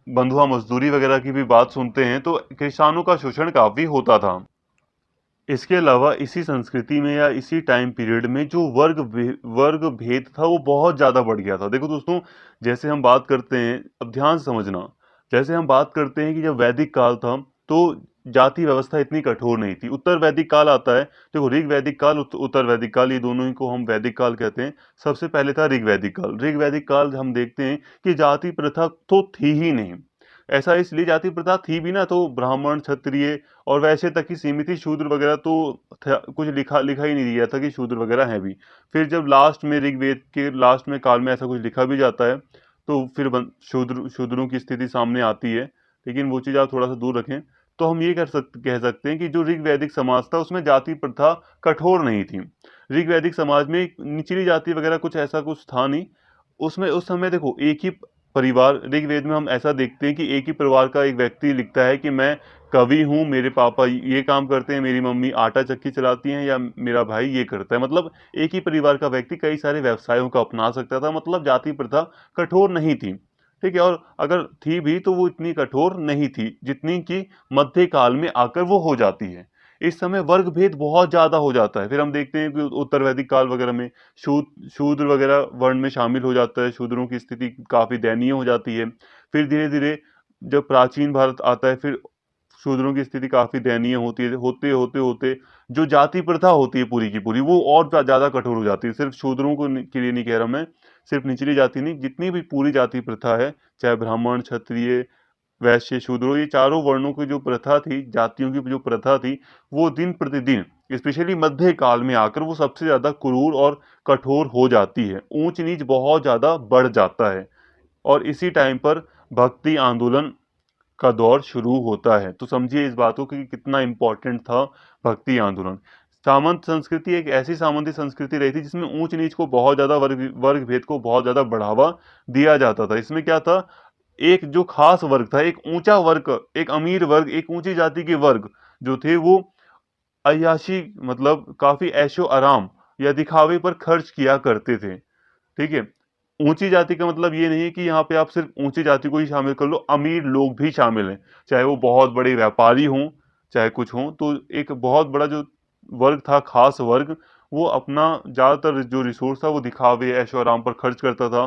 बंधुआ मजदूरी वगैरह की भी बात सुनते हैं, तो किसानों का शोषण काफ़ी होता था। इसके अलावा इसी संस्कृति में या इसी टाइम पीरियड में जो वर्ग भेद था वो बहुत ज़्यादा बढ़ गया था। देखो दोस्तों, जैसे हम बात करते हैं, अब ध्यान से समझना, जैसे हम बात करते हैं कि जब वैदिक काल था तो जाति व्यवस्था इतनी कठोर नहीं थी। उत्तर वैदिक काल आता है, देखो ऋग वैदिक काल, उत्तर वैदिक काल, ये दोनों ही को हम वैदिक काल कहते हैं। सबसे पहले था ऋग वैदिक काल। ऋग वैदिक काल हम देखते हैं कि जाति प्रथा तो थी ही नहीं। ऐसा इसलिए, जाति प्रथा थी भी ना तो ब्राह्मण, क्षत्रिय और वैश्य तक ही सीमित थी। शूद्र वगैरह तो कुछ लिखा लिखा ही नहीं गया था कि शूद्र वगैरह हैं भी। फिर जब लास्ट में ऋग्वेद के लास्ट में काल में ऐसा कुछ लिखा भी जाता है, तो फिर शूद्रों की स्थिति सामने आती है। लेकिन वो चीज़ आप थोड़ा सा दूर रखें। तो हम ये कह सकते हैं कि जो ऋग्वैदिक समाज था उसमें जाति प्रथा कठोर नहीं थी। ऋग्वैदिक समाज में निचली जाति वगैरह कुछ ऐसा कुछ था नहीं। उसमें उस समय देखो, एक ही परिवार, ऋग्वेद में हम ऐसा देखते हैं कि एक ही परिवार का एक व्यक्ति लिखता है कि मैं कवि हूँ, मेरे पापा ये काम करते हैं, मेरी मम्मी आटा चक्की चलाती हैं, या मेरा भाई ये करता है। मतलब एक ही परिवार का व्यक्ति कई सारे व्यवसायों को अपना सकता था। मतलब जाति प्रथा कठोर नहीं थी। ठीक है। और अगर थी भी तो वो इतनी कठोर नहीं थी जितनी कि मध्य काल में आकर वो हो जाती है। इस समय वर्ग भेद बहुत ज्यादा हो जाता है। फिर हम देखते हैं कि उत्तर वैदिक काल वगैरह में शूद्र वगैरह वर्ण में शामिल हो जाता है। शूद्रों की स्थिति काफी दयनीय हो जाती है। फिर धीरे धीरे जब प्राचीन भारत आता है, फिर शूद्रों की स्थिति काफी दयनीय होती है। होते होते होते जो जाति प्रथा होती है पूरी की पूरी, वो और ज्यादा कठोर हो जाती है। सिर्फ शूद्रों के लिए नहीं कह रहा मैं, सिर्फ निचली जाति नहीं, जितनी भी पूरी जाति प्रथा है, चाहे ब्राह्मण, क्षत्रिय, वैश्य, शूद्रों, ये चारों वर्णों की जो प्रथा थी, जातियों की जो प्रथा थी, वो दिन प्रतिदिन, स्पेशली मध्य काल में आकर, वो सबसे ज्यादा क्रूर और कठोर हो जाती है। ऊंच नीच बहुत ज्यादा बढ़ जाता है। और इसी टाइम पर भक्ति आंदोलन का दौर शुरू होता है। तो समझिए इस बात को कि कितना इंपॉर्टेंट था भक्ति आंदोलन। सामंत संस्कृति एक ऐसी सामंती संस्कृति रही थी जिसमें ऊंच नीच को बहुत ज्यादा, वर्ग भेद को बहुत ज्यादा बढ़ावा दिया जाता था। इसमें क्या था, एक जो खास वर्ग था, एक ऊंचा वर्ग, एक अमीर वर्ग, एक ऊंची जाति के वर्ग जो थे, वो अय्याशी, मतलब काफी ऐशो आराम या दिखावे पर खर्च किया करते थे। ठीक है। ऊंची जाति का मतलब ये नहीं है कि यहाँ पे आप सिर्फ ऊंची जाति को ही शामिल कर लो, अमीर लोग भी शामिल हैं, चाहे वो बहुत बड़े व्यापारी हों, चाहे कुछ हों। तो एक बहुत बड़ा जो वर्ग था, खास वर्ग, वो अपना ज्यादातर जो रिसोर्स था वो दिखावे, ऐशो आराम पर खर्च करता था।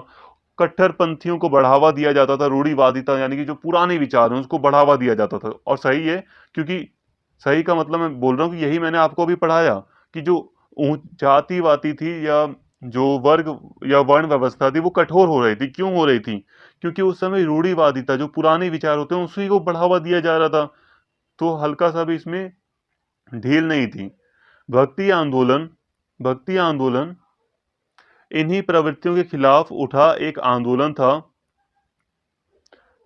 कट्टरपंथियों को बढ़ावा दिया जाता था, रूढ़िवादिता यानी कि जो पुराने विचार हैं उसको बढ़ावा दिया जाता था। और सही है, क्योंकि सही का मतलब मैं बोल रहा हूँ कि यही मैंने आपको अभी पढ़ाया कि जो जाति वाती थी, या जो वर्ग या वर्ण व्यवस्था थी, वो कठोर हो रही थी। क्यों हो रही थी? क्योंकि उस समय रूढ़िवादिता, जो पुराने विचार होते हैं, उसी को बढ़ावा दिया जा रहा था। तो हल्का सा भी इसमें ढील नहीं थी। भक्ति आंदोलन भक्ति आंदोलन इन्हीं प्रवृत्तियों के खिलाफ उठा एक आंदोलन था,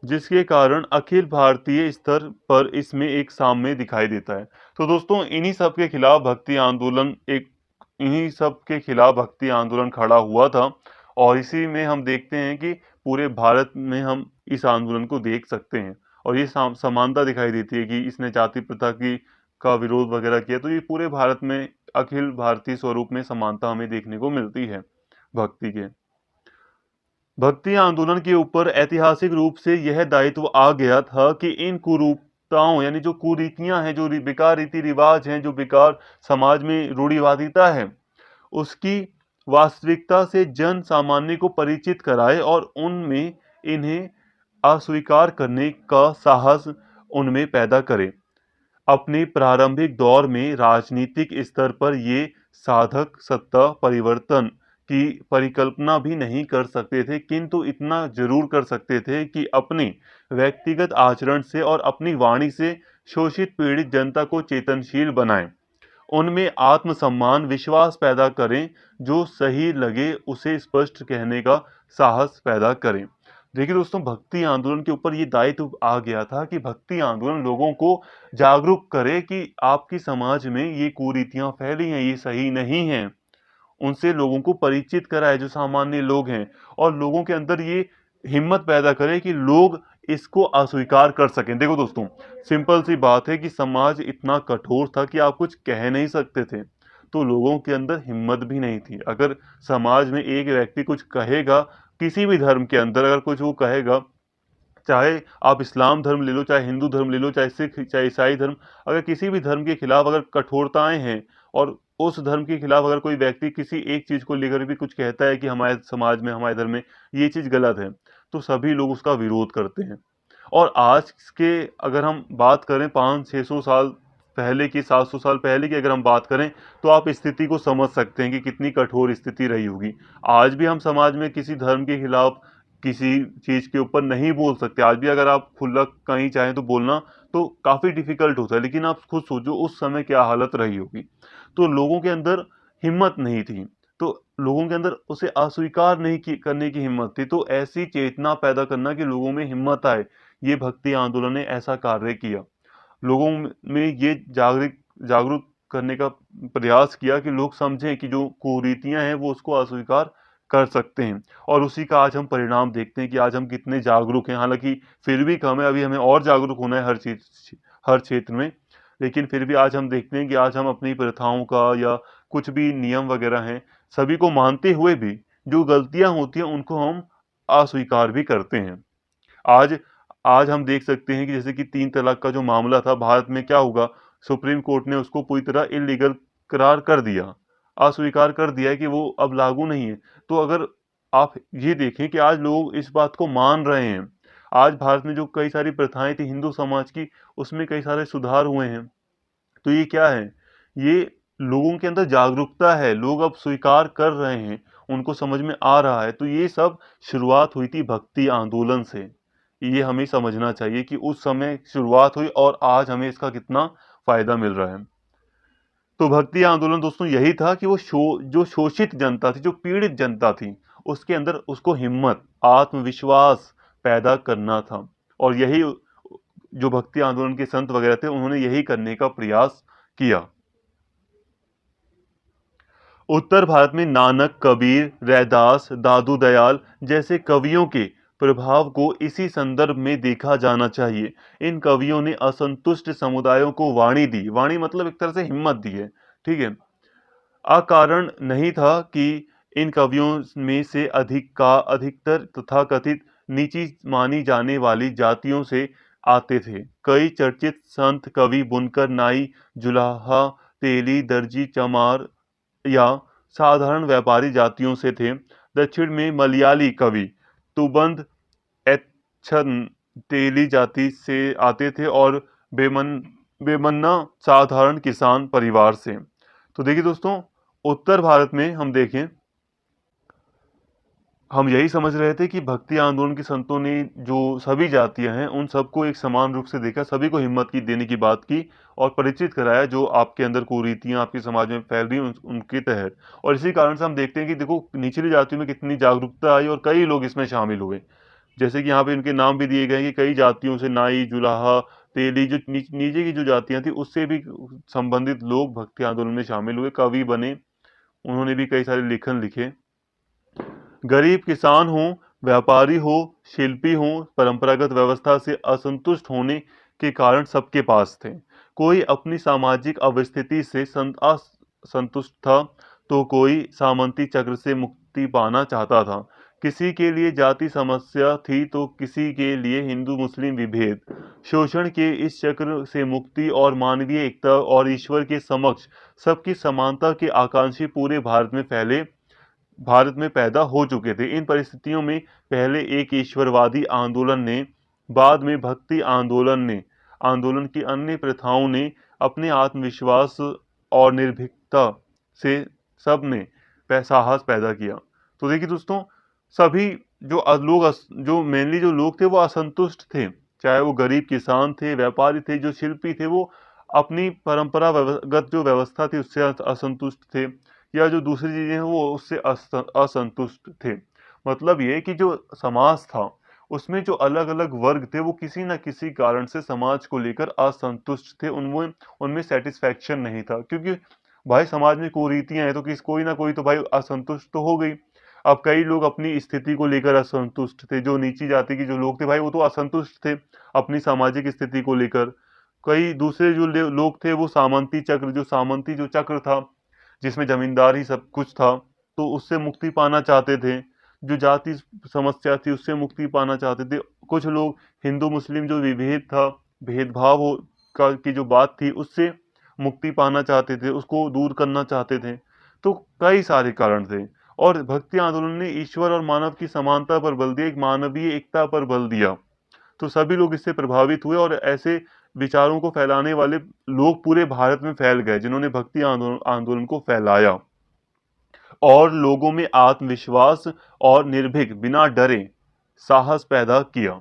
जिसके कारण अखिल भारतीय स्तर पर इसमें एक साम्य दिखाई देता है। तो दोस्तों, इन्हीं सब के खिलाफ भक्ति आंदोलन खड़ा हुआ था। और इसी में हम देखते हैं कि पूरे भारत में हम इस आंदोलन को देख सकते हैं। और ये समानता दिखाई देती है कि इसने जाति प्रथा की का विरोध वगैरह किया। तो ये पूरे भारत में अखिल भारतीय स्वरूप में समानता हमें देखने को मिलती है भक्ति के। भक्ति आंदोलन के ऊपर ऐतिहासिक रूप से यह दायित्व आ गया था कि इन कुरूपताओं, यानी जो कुरीतियां हैं, जो बेकार रीति रिवाज हैं, जो बेकार समाज में रूढ़िवादिता है, उसकी वास्तविकता से जन सामान्य को परिचित कराए और उनमें इन्हें अस्वीकार करने का साहस उनमें पैदा करे। अपने प्रारंभिक दौर में राजनीतिक स्तर पर ये साधक सत्ता परिवर्तन की परिकल्पना भी नहीं कर सकते थे, किंतु इतना जरूर कर सकते थे कि अपने व्यक्तिगत आचरण से और अपनी वाणी से शोषित पीड़ित जनता को चेतनशील बनाएं, उनमें आत्मसम्मान विश्वास पैदा करें, जो सही लगे उसे स्पष्ट कहने का साहस पैदा करें। देखिए दोस्तों, भक्ति आंदोलन के ऊपर ये दायित्व आ गया था कि भक्ति आंदोलन लोगों को जागरूक करे कि आपकी समाज में ये कुरीतियां फैली हैं, ये सही नहीं हैं। उनसे लोगों को परिचित कराए जो सामान्य लोग हैं, और लोगों के अंदर ये हिम्मत पैदा करे कि लोग इसको अस्वीकार कर सकें। देखो दोस्तों, सिंपल सी बात है कि समाज इतना कठोर था कि आप कुछ कह नहीं सकते थे, तो लोगों के अंदर हिम्मत भी नहीं थी। अगर समाज में एक व्यक्ति कुछ कहेगा, किसी भी धर्म के अंदर अगर कुछ वो कहेगा, चाहे आप इस्लाम धर्म ले लो, चाहे हिंदू धर्म ले लो, चाहे सिख, चाहे ईसाई धर्म, अगर किसी भी धर्म के खिलाफ अगर कठोरताएं हैं, और उस धर्म के खिलाफ अगर कोई व्यक्ति किसी एक चीज को लेकर भी कुछ कहता है कि हमारे समाज में, हमारे धर्म में ये चीज गलत है, तो सभी लोग उसका विरोध करते हैं। और आज के अगर हम बात करें 500-600 साल पहले की, 700 साल पहले की अगर हम बात करें, तो आप स्थिति को समझ सकते हैं कि कितनी कठोर स्थिति रही होगी। आज भी हम समाज में किसी धर्म के खिलाफ किसी चीज के ऊपर नहीं बोल सकते। आज भी अगर आप खुला कहीं चाहें तो बोलना तो काफी डिफिकल्ट होता है, लेकिन आप खुद सोचो उस समय क्या हालत रही होगी। तो लोगों के अंदर हिम्मत नहीं थी, तो लोगों के अंदर उसे अस्वीकार नहीं करने की हिम्मत थी। तो ऐसी चेतना पैदा करना कि लोगों में हिम्मत आए, ये भक्ति आंदोलन ने ऐसा कार्य किया। लोगों में ये जागरूक जागरूक करने का प्रयास किया कि लोग समझें कि जो कुरीतियां हैं वो उसको अस्वीकार कर सकते हैं। और उसी का आज हम परिणाम देखते हैं कि आज हम कितने जागरूक हैं। हालांकि फिर भी कम है, अभी हमें और जागरूक होना है हर क्षेत्र में। लेकिन फिर भी आज हम देखते हैं कि आज हम अपनी प्रथाओं का या कुछ भी नियम वगैरह हैं, सभी को मानते हुए भी जो गलतियां होती हैं उनको हम अस्वीकार भी करते हैं। आज आज हम देख सकते हैं कि जैसे कि 3 तलाक का जो मामला था भारत में, क्या होगा, सुप्रीम कोर्ट ने उसको पूरी तरह इल्लीगल करार कर दिया, अस्वीकार कर दिया है कि वो अब लागू नहीं है। तो अगर आप ये देखें कि आज लोग इस बात को मान रहे हैं। आज भारत में जो कई सारी प्रथाएं थी हिंदू समाज की, उसमें कई सारे सुधार हुए हैं। तो ये क्या है? ये लोगों के अंदर जागरूकता है, लोग अब स्वीकार कर रहे हैं, उनको समझ में आ रहा है। तो ये सब शुरुआत हुई थी भक्ति आंदोलन से। ये हमें समझना चाहिए कि उस समय शुरुआत हुई और आज हमें इसका कितना फायदा मिल रहा है। तो भक्ति आंदोलन दोस्तों यही था कि वो जो शोषित जनता थी, जो पीड़ित जनता थी, उसके अंदर उसको हिम्मत, आत्मविश्वास पैदा करना था। और यही जो भक्ति आंदोलन के संत वगैरह थे, उन्होंने यही करने का प्रयास किया। उत्तर भारत में नानक, कबीर, रैदास, दादू दयाल जैसे कवियों के प्रभाव को इसी संदर्भ में देखा जाना चाहिए। इन कवियों ने असंतुष्ट समुदायों को वाणी दी, वाणी मतलब एक तरह से हिम्मत दी है, ठीक है। अकारण नहीं था कि इन कवियों में से अधिकतर तथाकथित नीची मानी जाने वाली जातियों से आते थे। कई चर्चित संत कवि बुनकर, नाई, जुलाहा, तेली, दर्जी, चमार या साधारण व्यापारी जातियों से थे। दक्षिण में मलयाली कवि तुबंद एच्छन तेली जाति से आते थे, और बेमन्ना साधारण किसान परिवार से। तो देखिए दोस्तों, उत्तर भारत में हम देखें, हम यही समझ रहे थे कि भक्ति आंदोलन के संतों ने जो सभी जातियां हैं उन सबको एक समान रूप से देखा, सभी को हिम्मत की देने की बात की, और परिचित कराया जो आपके अंदर कुरीतियां आपके समाज में फैल रही हैं उनके तहत। और इसी कारण से हम देखते हैं कि देखो निचली जातियों में कितनी जागरूकता आई और कई लोग इसमें शामिल हुए। जैसे कि यहाँ पे इनके नाम भी दिए गए हैं कि कई जातियों से, नाई, जुलाहा, तेली, जो नीचे की जो जातियां थी उससे भी संबंधित लोग भक्ति आंदोलन में शामिल हुए, कवि बने, उन्होंने भी कई सारे लेखन लिखे। गरीब किसान हो, व्यापारी हो, शिल्पी हो, परंपरागत व्यवस्था से असंतुष्ट होने के कारण सबके पास थे। कोई अपनी सामाजिक अवस्थिति से असंतुष्ट था, तो कोई सामंती चक्र से मुक्ति पाना चाहता था। किसी के लिए जाति समस्या थी, तो किसी के लिए हिंदू मुस्लिम विभेद। शोषण के इस चक्र से मुक्ति और मानवीय एकता और ईश्वर के समक्ष सबकी समानता के आकांक्षी पूरे भारत में पैदा हो चुके थे। इन परिस्थितियों में पहले एक ईश्वरवादी आंदोलन ने, बाद में भक्ति आंदोलन ने आंदोलन की अन्य प्रथाओं ने अपने आत्मविश्वास और निर्भीकता से सबने साहस पैदा किया। तो देखिए दोस्तों, सभी जो मेनली जो लोग थे वो असंतुष्ट थे, चाहे वो गरीब किसान थे, व्यापारी थे, जो शिल्पी थे, वो अपनी परंपरागत जो व्यवस्था थी उससे असंतुष्ट थे, या जो दूसरी चीजें हैं वो उससे असंतुष्ट थे। मतलब ये कि जो समाज था उसमें जो अलग अलग वर्ग थे वो किसी न किसी कारण से समाज को लेकर असंतुष्ट थे, उनमें उनमें सेटिस्फैक्शन नहीं था, क्योंकि भाई समाज में कुरीतियां हैं तो कोई ना कोई तो भाई असंतुष्ट तो हो गई। अब कई लोग अपनी स्थिति को लेकर असंतुष्ट थे, जो नीची जाति के जो लोग थे भाई वो तो असंतुष्ट थे अपनी सामाजिक स्थिति को लेकर। कई दूसरे जो लोग थे वो सामंती जो चक्र था, जिसमें जमींदार ही सब कुछ था, तो उससे मुक्ति पाना चाहते थे। जो जाति समस्या थी उससे मुक्ति पाना चाहते थे। कुछ लोग हिंदू मुस्लिम जो विभेद था, भेदभाव की जो बात थी उससे मुक्ति पाना चाहते थे, उसको दूर करना चाहते थे। तो कई सारे कारण थे, और भक्ति आंदोलन ने ईश्वर और मानव की समानता पर बल दिया, एक मानवीय एकता पर बल दिया। तो सभी लोग इससे प्रभावित हुए, और ऐसे विचारों को फैलाने वाले लोग पूरे भारत में फैल गए, जिन्होंने भक्ति आंदोलन को फैलाया और लोगों में आत्मविश्वास और निर्भीक बिना डरे साहस पैदा किया।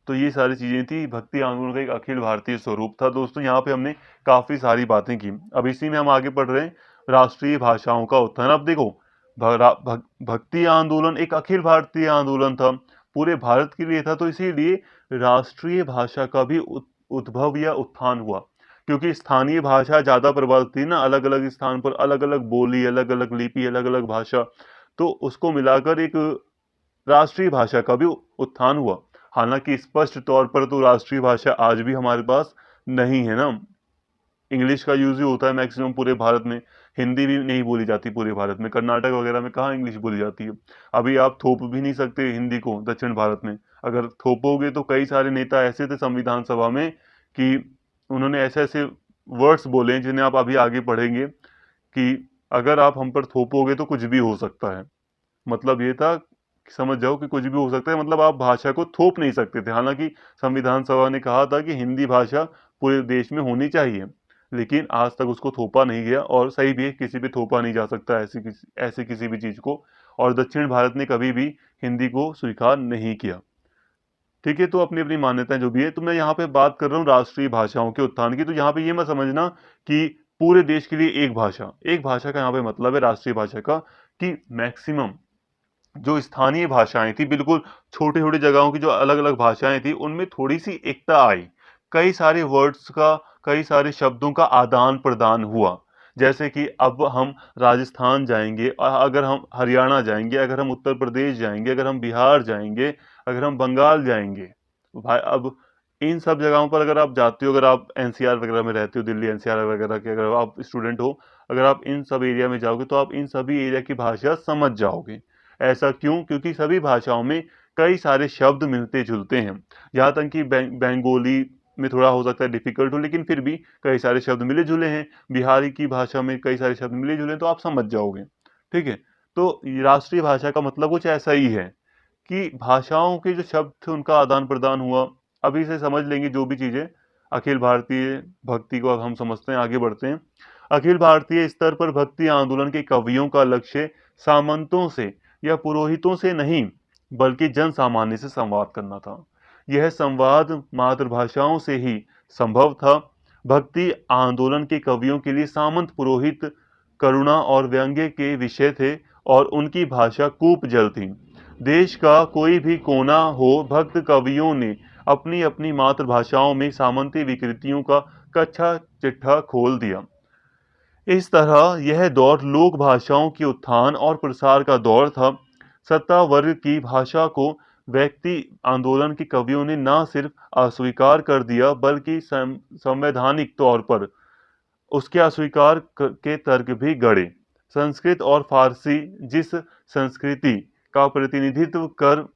तो ये सारी चीजें थी, भक्ति आंदोलन का एक अखिल भारतीय स्वरूप था। दोस्तों यहाँ पे हमने काफी सारी बातें की। अब इसी में हम आगे बढ़ रहे हैं, राष्ट्रीय भाषाओं का उत्थान। अब देखो, भक्ति आंदोलन एक अखिल भारतीय आंदोलन था, पूरे भारत के लिए था, तो इसीलिए राष्ट्रीय भाषा का भी उद्भव या उत्थान हुआ, क्योंकि स्थानीय भाषा ज्यादा प्रबल थी ना, अलग अलग स्थान पर अलग अलग बोली, अलग अलग लिपि, अलग अलग भाषा, तो उसको मिलाकर एक राष्ट्रीय भाषा का भी उत्थान हुआ। हालांकि स्पष्ट तौर पर तो राष्ट्रीय भाषा आज भी हमारे पास नहीं है ना, इंग्लिश का यूज ही होता है मैक्सिमम पूरे भारत में। हिंदी भी नहीं बोली जाती पूरे भारत में, कर्नाटक वगैरह में कहाँ इंग्लिश बोली जाती है। अभी आप थोप भी नहीं सकते हिंदी को दक्षिण भारत में, अगर थोपोगे तो कई सारे नेता ऐसे थे संविधान सभा में कि उन्होंने ऐसे ऐसे वर्ड्स बोले हैं जिन्हें आप अभी आगे पढ़ेंगे, कि अगर आप हम पर थोपोगे तो कुछ भी हो सकता है। मतलब ये था कि समझ जाओ कि कुछ भी हो सकता है, मतलब आप भाषा को थोप नहीं सकते थे। हालांकि संविधान सभा ने कहा था कि हिंदी भाषा पूरे देश में होनी चाहिए, लेकिन आज तक उसको थोपा नहीं गया, और सही भी है, किसी पे थोपा नहीं जा सकता ऐसी किसी भी चीज को। और दक्षिण भारत ने कभी भी हिंदी को स्वीकार नहीं किया। ठीक है, तो अपनी अपनी मान्यताएं जो भी है, तो मैं यहाँ पे बात कर रहा हूँ राष्ट्रीय भाषाओं के उत्थान की। तो यहाँ पे ये मत समझना कि पूरे देश के लिए एक भाषा का यहाँ पे मतलब है राष्ट्रीय भाषा का, कि मैक्सिमम जो स्थानीय भाषाएं थी, बिल्कुल छोटी छोटी जगहों की जो अलग अलग भाषाएं थी, उनमें थोड़ी सी एकता आई। कई सारे वर्ड्स का, कई सारे शब्दों का आदान प्रदान हुआ। जैसे कि अब हम राजस्थान जाएंगे, अगर हम हरियाणा जाएंगे, अगर हम उत्तर प्रदेश जाएंगे, अगर हम बिहार जाएंगे, अगर हम बंगाल जाएंगे, भाई अब इन सब जगहों पर अगर आप जाते हो, अगर आप एनसीआर वगैरह में रहते हो, दिल्ली एनसीआर वगैरह के अगर आप स्टूडेंट हो, अगर आप इन सब एरिया में जाओगे तो आप इन सभी एरिया की भाषा समझ जाओगे। ऐसा क्यों? क्योंकि सभी भाषाओं में कई सारे शब्द मिलते जुलते हैं। यहाँ तक कि बंगाली में थोड़ा हो सकता है डिफिकल्ट हो, लेकिन फिर भी कई सारे शब्द मिले जुले हैं। बिहारी की भाषा में कई सारे शब्द मिले जुले हैं, तो आप समझ जाओगे। ठीक है, तो ये राष्ट्रीय भाषा का मतलब कुछ ऐसा ही है कि भाषाओं के जो शब्द थे उनका आदान प्रदान हुआ। अभी से समझ लेंगे जो भी चीजें। अखिल भारतीय भक्ति को अब हम समझते हैं, आगे बढ़ते हैं। अखिल भारतीय स्तर पर भक्ति आंदोलन के कवियों का लक्ष्य सामंतों से या पुरोहितों से नहीं, बल्कि जन सामान्य से संवाद करना था। यह संवाद मातृभाषाओं से ही संभव था। भक्ति आंदोलन के कवियों के लिए सामंत पुरोहित करुणा और व्यंग्य के विषय थे, और उनकी भाषा कूप जल थी। देश का कोई भी कोना हो, भक्त कवियों ने अपनी अपनी मातृभाषाओं में सामंती विकृतियों का कच्चा चिट्ठा खोल दिया। इस तरह यह दौर लोक भाषाओं के उत्थान और प्रसार का दौर था। सत्ता वर्ग की भाषा को व्यक्ति आंदोलन के कवियों ने न सिर्फ अस्वीकार कर दिया, बल्कि संवैधानिक तौर पर उसके अस्वीकार के तर्क भी गढ़े। संस्कृत और फारसी जिस संस्कृति का प्रतिनिधित्व कर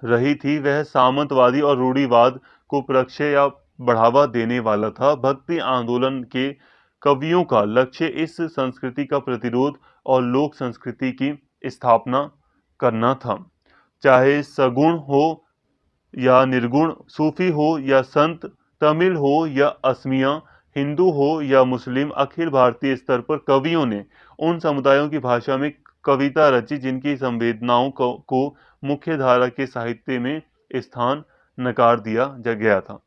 रही थी, वह सामंतवादी और रूढ़िवाद को प्रक्षय या बढ़ावा देने वाला था। भक्ति आंदोलन के कवियों का लक्ष्य इस संस्कृति का प्रतिरोध और लोक संस्कृति की स्थापना करना था। चाहे सगुण हो या निर्गुण, सूफी हो या संत, तमिल हो या असमिया, हिंदू हो या मुस्लिम, अखिल भारतीय स्तर पर कवियों ने उन समुदायों की भाषा में कविता रची जिनकी संवेदनाओं को मुख्य धारा के साहित्य में स्थान नकार दिया गया था।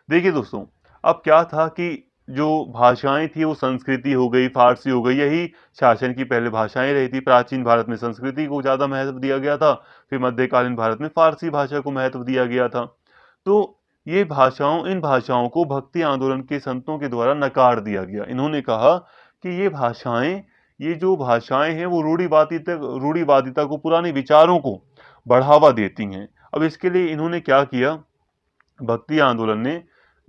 देखिए दोस्तों, अब क्या था कि जो भाषाएं थी वो संस्कृति हो गई, फारसी हो गई, यही शासन की पहले भाषाएं रही थी। प्राचीन भारत में संस्कृति को ज़्यादा महत्व दिया गया था, फिर मध्यकालीन भारत में फारसी भाषा को महत्व दिया गया था। तो इन भाषाओं को भक्ति आंदोलन के संतों के द्वारा नकार दिया गया। इन्होंने कहा कि ये जो भाषाएं हैं वो रूढ़िवादिता को, पुराने विचारों को बढ़ावा देती हैं। अब इसके लिए इन्होंने क्या किया, भक्ति आंदोलन ने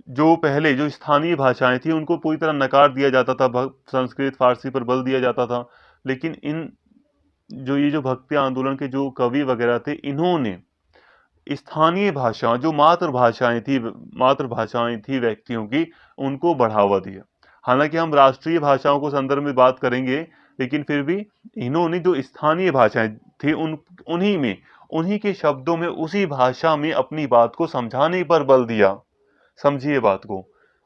जो पहले जो स्थानीय भाषाएं थी उनको पूरी तरह नकार दिया जाता था, संस्कृत फारसी पर बल दिया जाता था। लेकिन ये जो भक्ति आंदोलन के जो कवि वगैरह थे, इन्होंने स्थानीय भाषा जो मातृभाषाएं थी व्यक्तियों की, उनको बढ़ावा दिया। हालांकि हम राष्ट्रीय भाषाओं को संदर्भ में बात करेंगे, लेकिन फिर भी इन्होंने जो स्थानीय भाषाएं थी उन्हीं के शब्दों में, उसी भाषा में अपनी बात को समझाने पर बल दिया। समझिए बात को।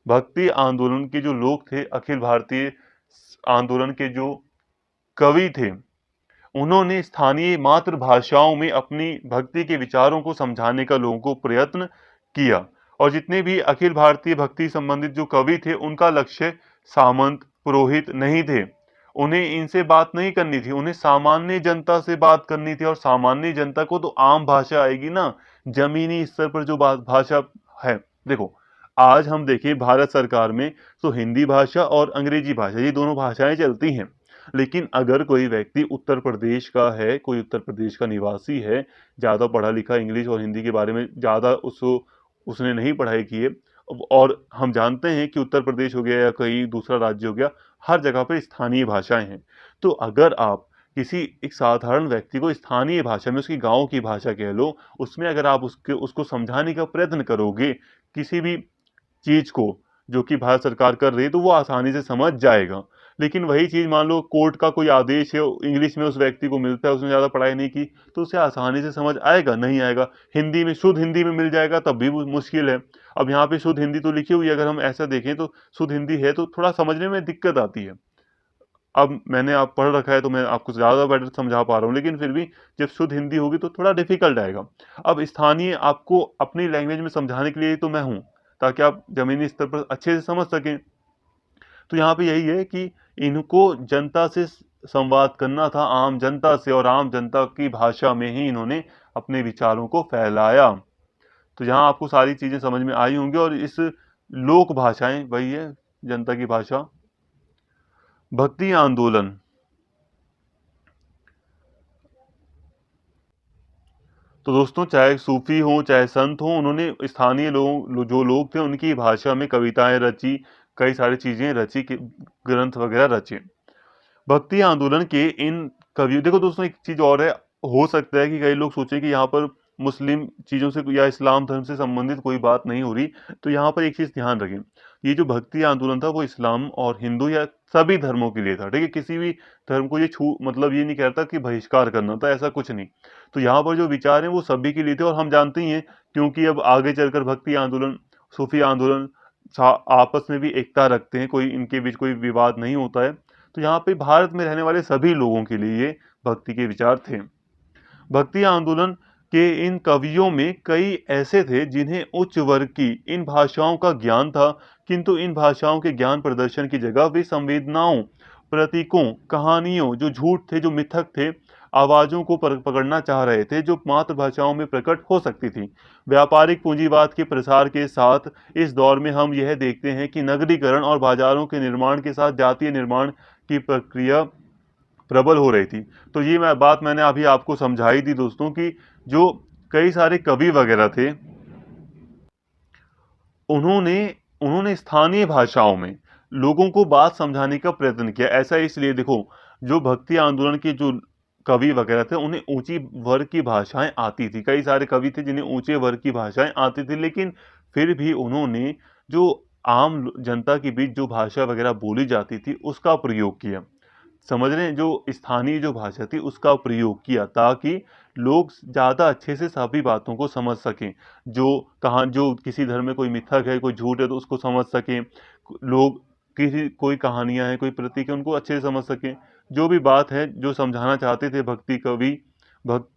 भक्ति आंदोलन के जो लोग थे, अखिल भारतीय आंदोलन के जो कवि थे, उन्होंने स्थानीय मातृभाषाओं में अपनी भक्ति के विचारों को समझाने का लोगों को प्रयत्न किया। और जितने भी अखिल भारतीय भक्ति संबंधित जो कवि थे, उनका लक्ष्य सामंत, पुरोहित नहीं थे। उन्हें इनसे बात नहीं करनी थी, उन्हें सामान्य जनता से बात करनी थी। और सामान्य जनता को तो आम भाषा आएगी ना, जमीनी स्तर पर जो भाषा है। देखो, आज हम देखें भारत सरकार में तो हिंदी भाषा और अंग्रेजी भाषा, ये दोनों भाषाएं चलती हैं। लेकिन अगर कोई व्यक्ति उत्तर प्रदेश का है, कोई उत्तर प्रदेश का निवासी है, ज़्यादा पढ़ा लिखा इंग्लिश और हिंदी के बारे में ज़्यादा उसने नहीं पढ़ाई की है, और हम जानते हैं कि उत्तर प्रदेश हो गया या कहीं दूसरा राज्य हो गया, हर जगह पर स्थानीय भाषाएं हैं। तो अगर आप किसी एक साधारण व्यक्ति को स्थानीय भाषा में, उसकी गांव की भाषा कह लो, उसमें अगर आप उसको समझाने का प्रयत्न करोगे किसी भी चीज को जो कि भारत सरकार कर रही है, तो वो आसानी से समझ जाएगा। लेकिन वही चीज मान लो कोर्ट का कोई आदेश है, इंग्लिश में उस व्यक्ति को मिलता है, उसने ज्यादा पढ़ाई नहीं की, तो उसे आसानी से समझ आएगा? नहीं आएगा। हिंदी में, शुद्ध हिंदी में मिल जाएगा तब भी मुश्किल है। अब यहाँ पे शुद्ध हिंदी तो लिखी हुई है, अगर हम ऐसा देखें तो शुद्ध हिंदी है, तो थोड़ा समझने में दिक्कत आती है। अब मैंने आप पढ़ रखा है तो मैं आपको ज़्यादा बेटर समझा पा रहा हूँ, लेकिन फिर भी जब शुद्ध हिंदी होगी तो थोड़ा डिफिकल्ट आएगा। अब स्थानीय आपको अपनी लैंग्वेज में समझाने के लिए तो मैं हूँ, ताकि आप ज़मीनी स्तर पर अच्छे से समझ सकें। तो यहाँ पे यही है कि इनको जनता से संवाद करना था, आम जनता से, और आम जनता की भाषा में ही इन्होंने अपने विचारों को फैलाया। तो यहाँ आपको सारी चीज़ें समझ में आई होंगी। और इस लोक भाषाएं वही है, जनता की भाषा। भक्ति आंदोलन, तो दोस्तों चाहे सूफी हों चाहे संत हों, उन्होंने स्थानीय जो लोग थे उनकी भाषा में कविताएं रची, कई सारी चीजें रची, ग्रंथ वगैरह रचे। भक्ति आंदोलन के इन कवियों, देखो दोस्तों एक चीज और है, हो सकता है कि कई लोग सोचें कि यहाँ पर मुस्लिम चीजों से या इस्लाम धर्म से संबंधित कोई बात नहीं हो रही। तो यहाँ पर एक चीज ध्यान रखें, ये जो भक्ति आंदोलन था वो इस्लाम और हिंदू या सभी धर्मों के लिए था, ठीक है। किसी भी धर्म को ये मतलब ये नहीं कहता कि बहिष्कार करना था, ऐसा कुछ नहीं। तो यहाँ पर जो विचार हैं वो सभी के लिए थे। और हम जानते ही हैं, क्योंकि अब आगे चलकर भक्ति आंदोलन, सूफी आंदोलन आपस में भी एकता रखते हैं, कोई इनके बीच कोई विवाद नहीं होता है। तो यहाँ पे भारत में रहने वाले सभी लोगों के लिए ये भक्ति के विचार थे। भक्ति आंदोलन के इन कवियों में कई ऐसे थे जिन्हें उच्च वर्ग की इन भाषाओं का ज्ञान था, किंतु इन भाषाओं के ज्ञान प्रदर्शन की जगह वे संवेदनाओं, प्रतीकों, कहानियों, जो झूठ थे, जो मिथक थे, आवाजों को पकड़ना चाह रहे थे, जो मातृभाषाओं में प्रकट हो सकती थी। व्यापारिक पूंजीवाद के प्रसार के साथ इस दौर में हम यह देखते हैं कि नगरीकरण और बाजारों के निर्माण के साथ जातीय निर्माण की प्रक्रिया प्रबल हो रही थी। तो ये बात मैंने अभी आपको समझाई थी दोस्तों, कि जो कई सारे कवि वगैरह थे, उन्होंने उन्होंने स्थानीय भाषाओं में लोगों को बात समझाने का प्रयत्न किया। ऐसा इसलिए, देखो जो भक्ति आंदोलन के जो कवि वगैरह थे, उन्हें ऊंची वर्ग की भाषाएं आती थी। कई सारे कवि थे जिन्हें ऊंचे वर्ग की भाषाएं आती थी, लेकिन फिर भी उन्होंने जो आम जनता के बीच जो भाषा वगैरह बोली जाती थी उसका प्रयोग किया। समझ रहे हैं, जो स्थानीय जो भाषा थी उसका प्रयोग किया ताकि लोग ज़्यादा अच्छे से सभी बातों को समझ सकें। जो किसी धर्म में कोई मिथक है, कोई झूठ है तो उसको समझ सकें। लोग किसी कोई कहानियाँ हैं, कोई प्रतीक है, उनको अच्छे से समझ सकें। जो भी बात है, जो समझाना चाहते थे भक्ति कवि, भक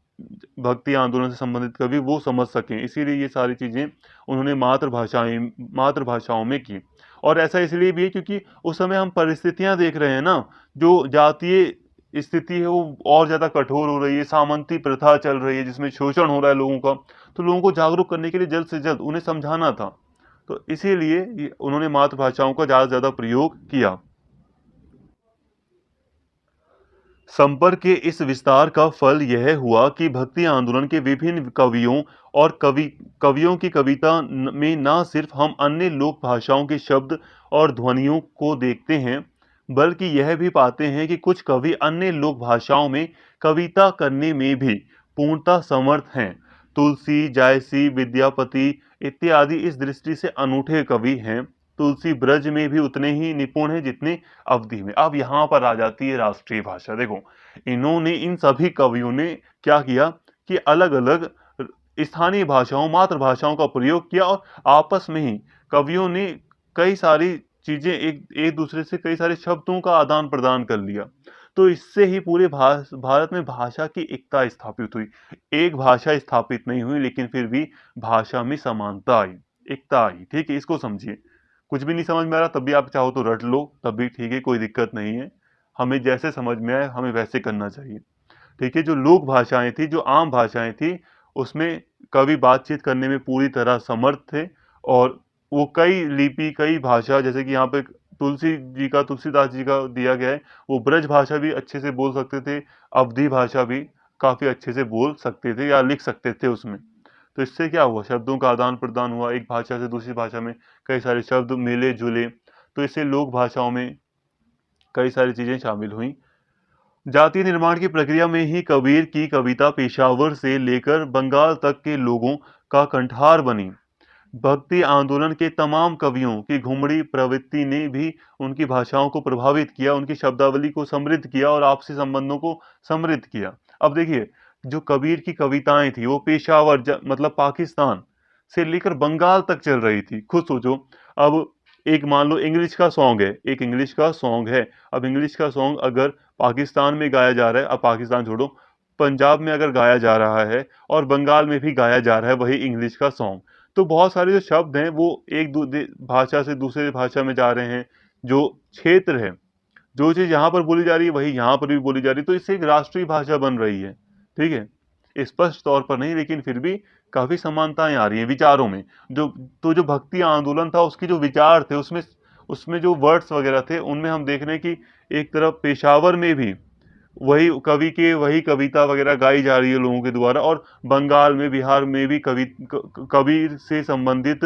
भक्ति आंदोलन से संबंधित कवि, वो समझ सकें। इसीलिए ये सारी चीज़ें उन्होंने मातृभाषाओं में की। और ऐसा इसलिए भी है क्योंकि उस समय हम परिस्थितियाँ देख रहे हैं ना, जो जातीय स्थिति है वो और ज़्यादा कठोर हो रही है, सामंती प्रथा चल रही है जिसमें शोषण हो रहा है लोगों का। तो लोगों को जागरूक करने के लिए जल्द से जल्द उन्हें समझाना था। तो इसीलिए उन्होंने मातृभाषाओं का ज़्यादा से ज़्यादा प्रयोग किया। संपर्क के इस विस्तार का फल यह हुआ कि भक्ति आंदोलन के विभिन्न कवियों और कवियों की कविता में न सिर्फ हम अन्य लोक भाषाओं के शब्द और ध्वनियों को देखते हैं, बल्कि यह भी पाते हैं कि कुछ कवि अन्य लोक भाषाओं में कविता करने में भी पूर्णतः समर्थ हैं। तुलसी, जायसी, विद्यापति इत्यादि इस दृष्टि से अनूठे कवि हैं। तुलसी ब्रज में भी उतने ही निपुण हैं जितने अवधि में। अब यहाँ पर आ जाती है राष्ट्रीय भाषा। देखो, इन्होंने, इन सभी कवियों ने क्या किया कि अलग अलग स्थानीय भाषाओं, मातृभाषाओं का प्रयोग किया और आपस में ही कवियों ने कई सारी चीजें, एक एक दूसरे से कई सारे शब्दों का आदान प्रदान कर लिया। तो इससे ही पूरे भारत में भाषा की एकता स्थापित हुई। एक भाषा स्थापित नहीं हुई, लेकिन फिर भी भाषा में समानता आई, एकता आई। ठीक है, इसको समझिए। कुछ भी नहीं समझ में आ रहा तब भी आप चाहो तो रट लो, तब भी ठीक है, कोई दिक्कत नहीं है। हमें जैसे समझ में आए हमें वैसे करना चाहिए। ठीक है, जो लोक भाषाएं थी, जो आम भाषाएं थी, उसमें कवि बातचीत करने में पूरी तरह समर्थ थे। और वो कई लिपि, कई भाषा, जैसे कि यहाँ पे तुलसीदास जी का दिया गया है, वो ब्रज भाषा भी अच्छे से बोल सकते थे, अवधी भाषा भी काफी अच्छे से बोल सकते थे या लिख सकते थे उसमें। तो इससे क्या हुआ, शब्दों का आदान प्रदान हुआ, एक भाषा से दूसरी भाषा में कई सारे शब्द मिले जुले। तो इससे लोक भाषाओं में कई सारी चीजें शामिल हुई। जातीय निर्माण की प्रक्रिया में ही कबीर की कविता पेशावर से लेकर बंगाल तक के लोगों का कंठहार बनी। भक्ति आंदोलन के तमाम कवियों की घुमड़ी प्रवृत्ति ने भी उनकी भाषाओं को प्रभावित किया, उनकी शब्दावली को समृद्ध किया और आपसी संबंधों को समृद्ध किया। अब देखिए, जो कबीर की कविताएं थी वो पेशावर मतलब पाकिस्तान से लेकर बंगाल तक चल रही थी। खुद सोचो, अब एक मान लो इंग्लिश का सॉन्ग है, एक इंग्लिश का सॉन्ग है। अब इंग्लिश का सॉन्ग अगर पाकिस्तान में गाया जा रहा है, अब पाकिस्तान छोड़ो, पंजाब में अगर गाया जा रहा है और बंगाल में भी गाया जा रहा है वही इंग्लिश का सॉन्ग, तो बहुत सारे जो शब्द हैं वो एक भाषा से दूसरे भाषा में जा रहे हैं। जो क्षेत्र है, जो चीज़ यहाँ पर बोली जा रही है वही यहाँ पर भी बोली जा रही है, तो इससे एक राष्ट्रीय भाषा बन रही है। ठीक है, स्पष्ट तौर पर नहीं, लेकिन फिर भी काफी समानताएं आ रही हैं विचारों में। जो तो जो भक्ति आंदोलन था उसकी जो विचार थे, उसमें उसमें जो वर्ड्स वगैरह थे, उनमें हम देख रहे हैं कि एक तरफ पेशावर में भी वही कवि के वही कविता वगैरह गाई जा रही है लोगों के द्वारा, और बंगाल में, बिहार में भी कबीर से संबंधित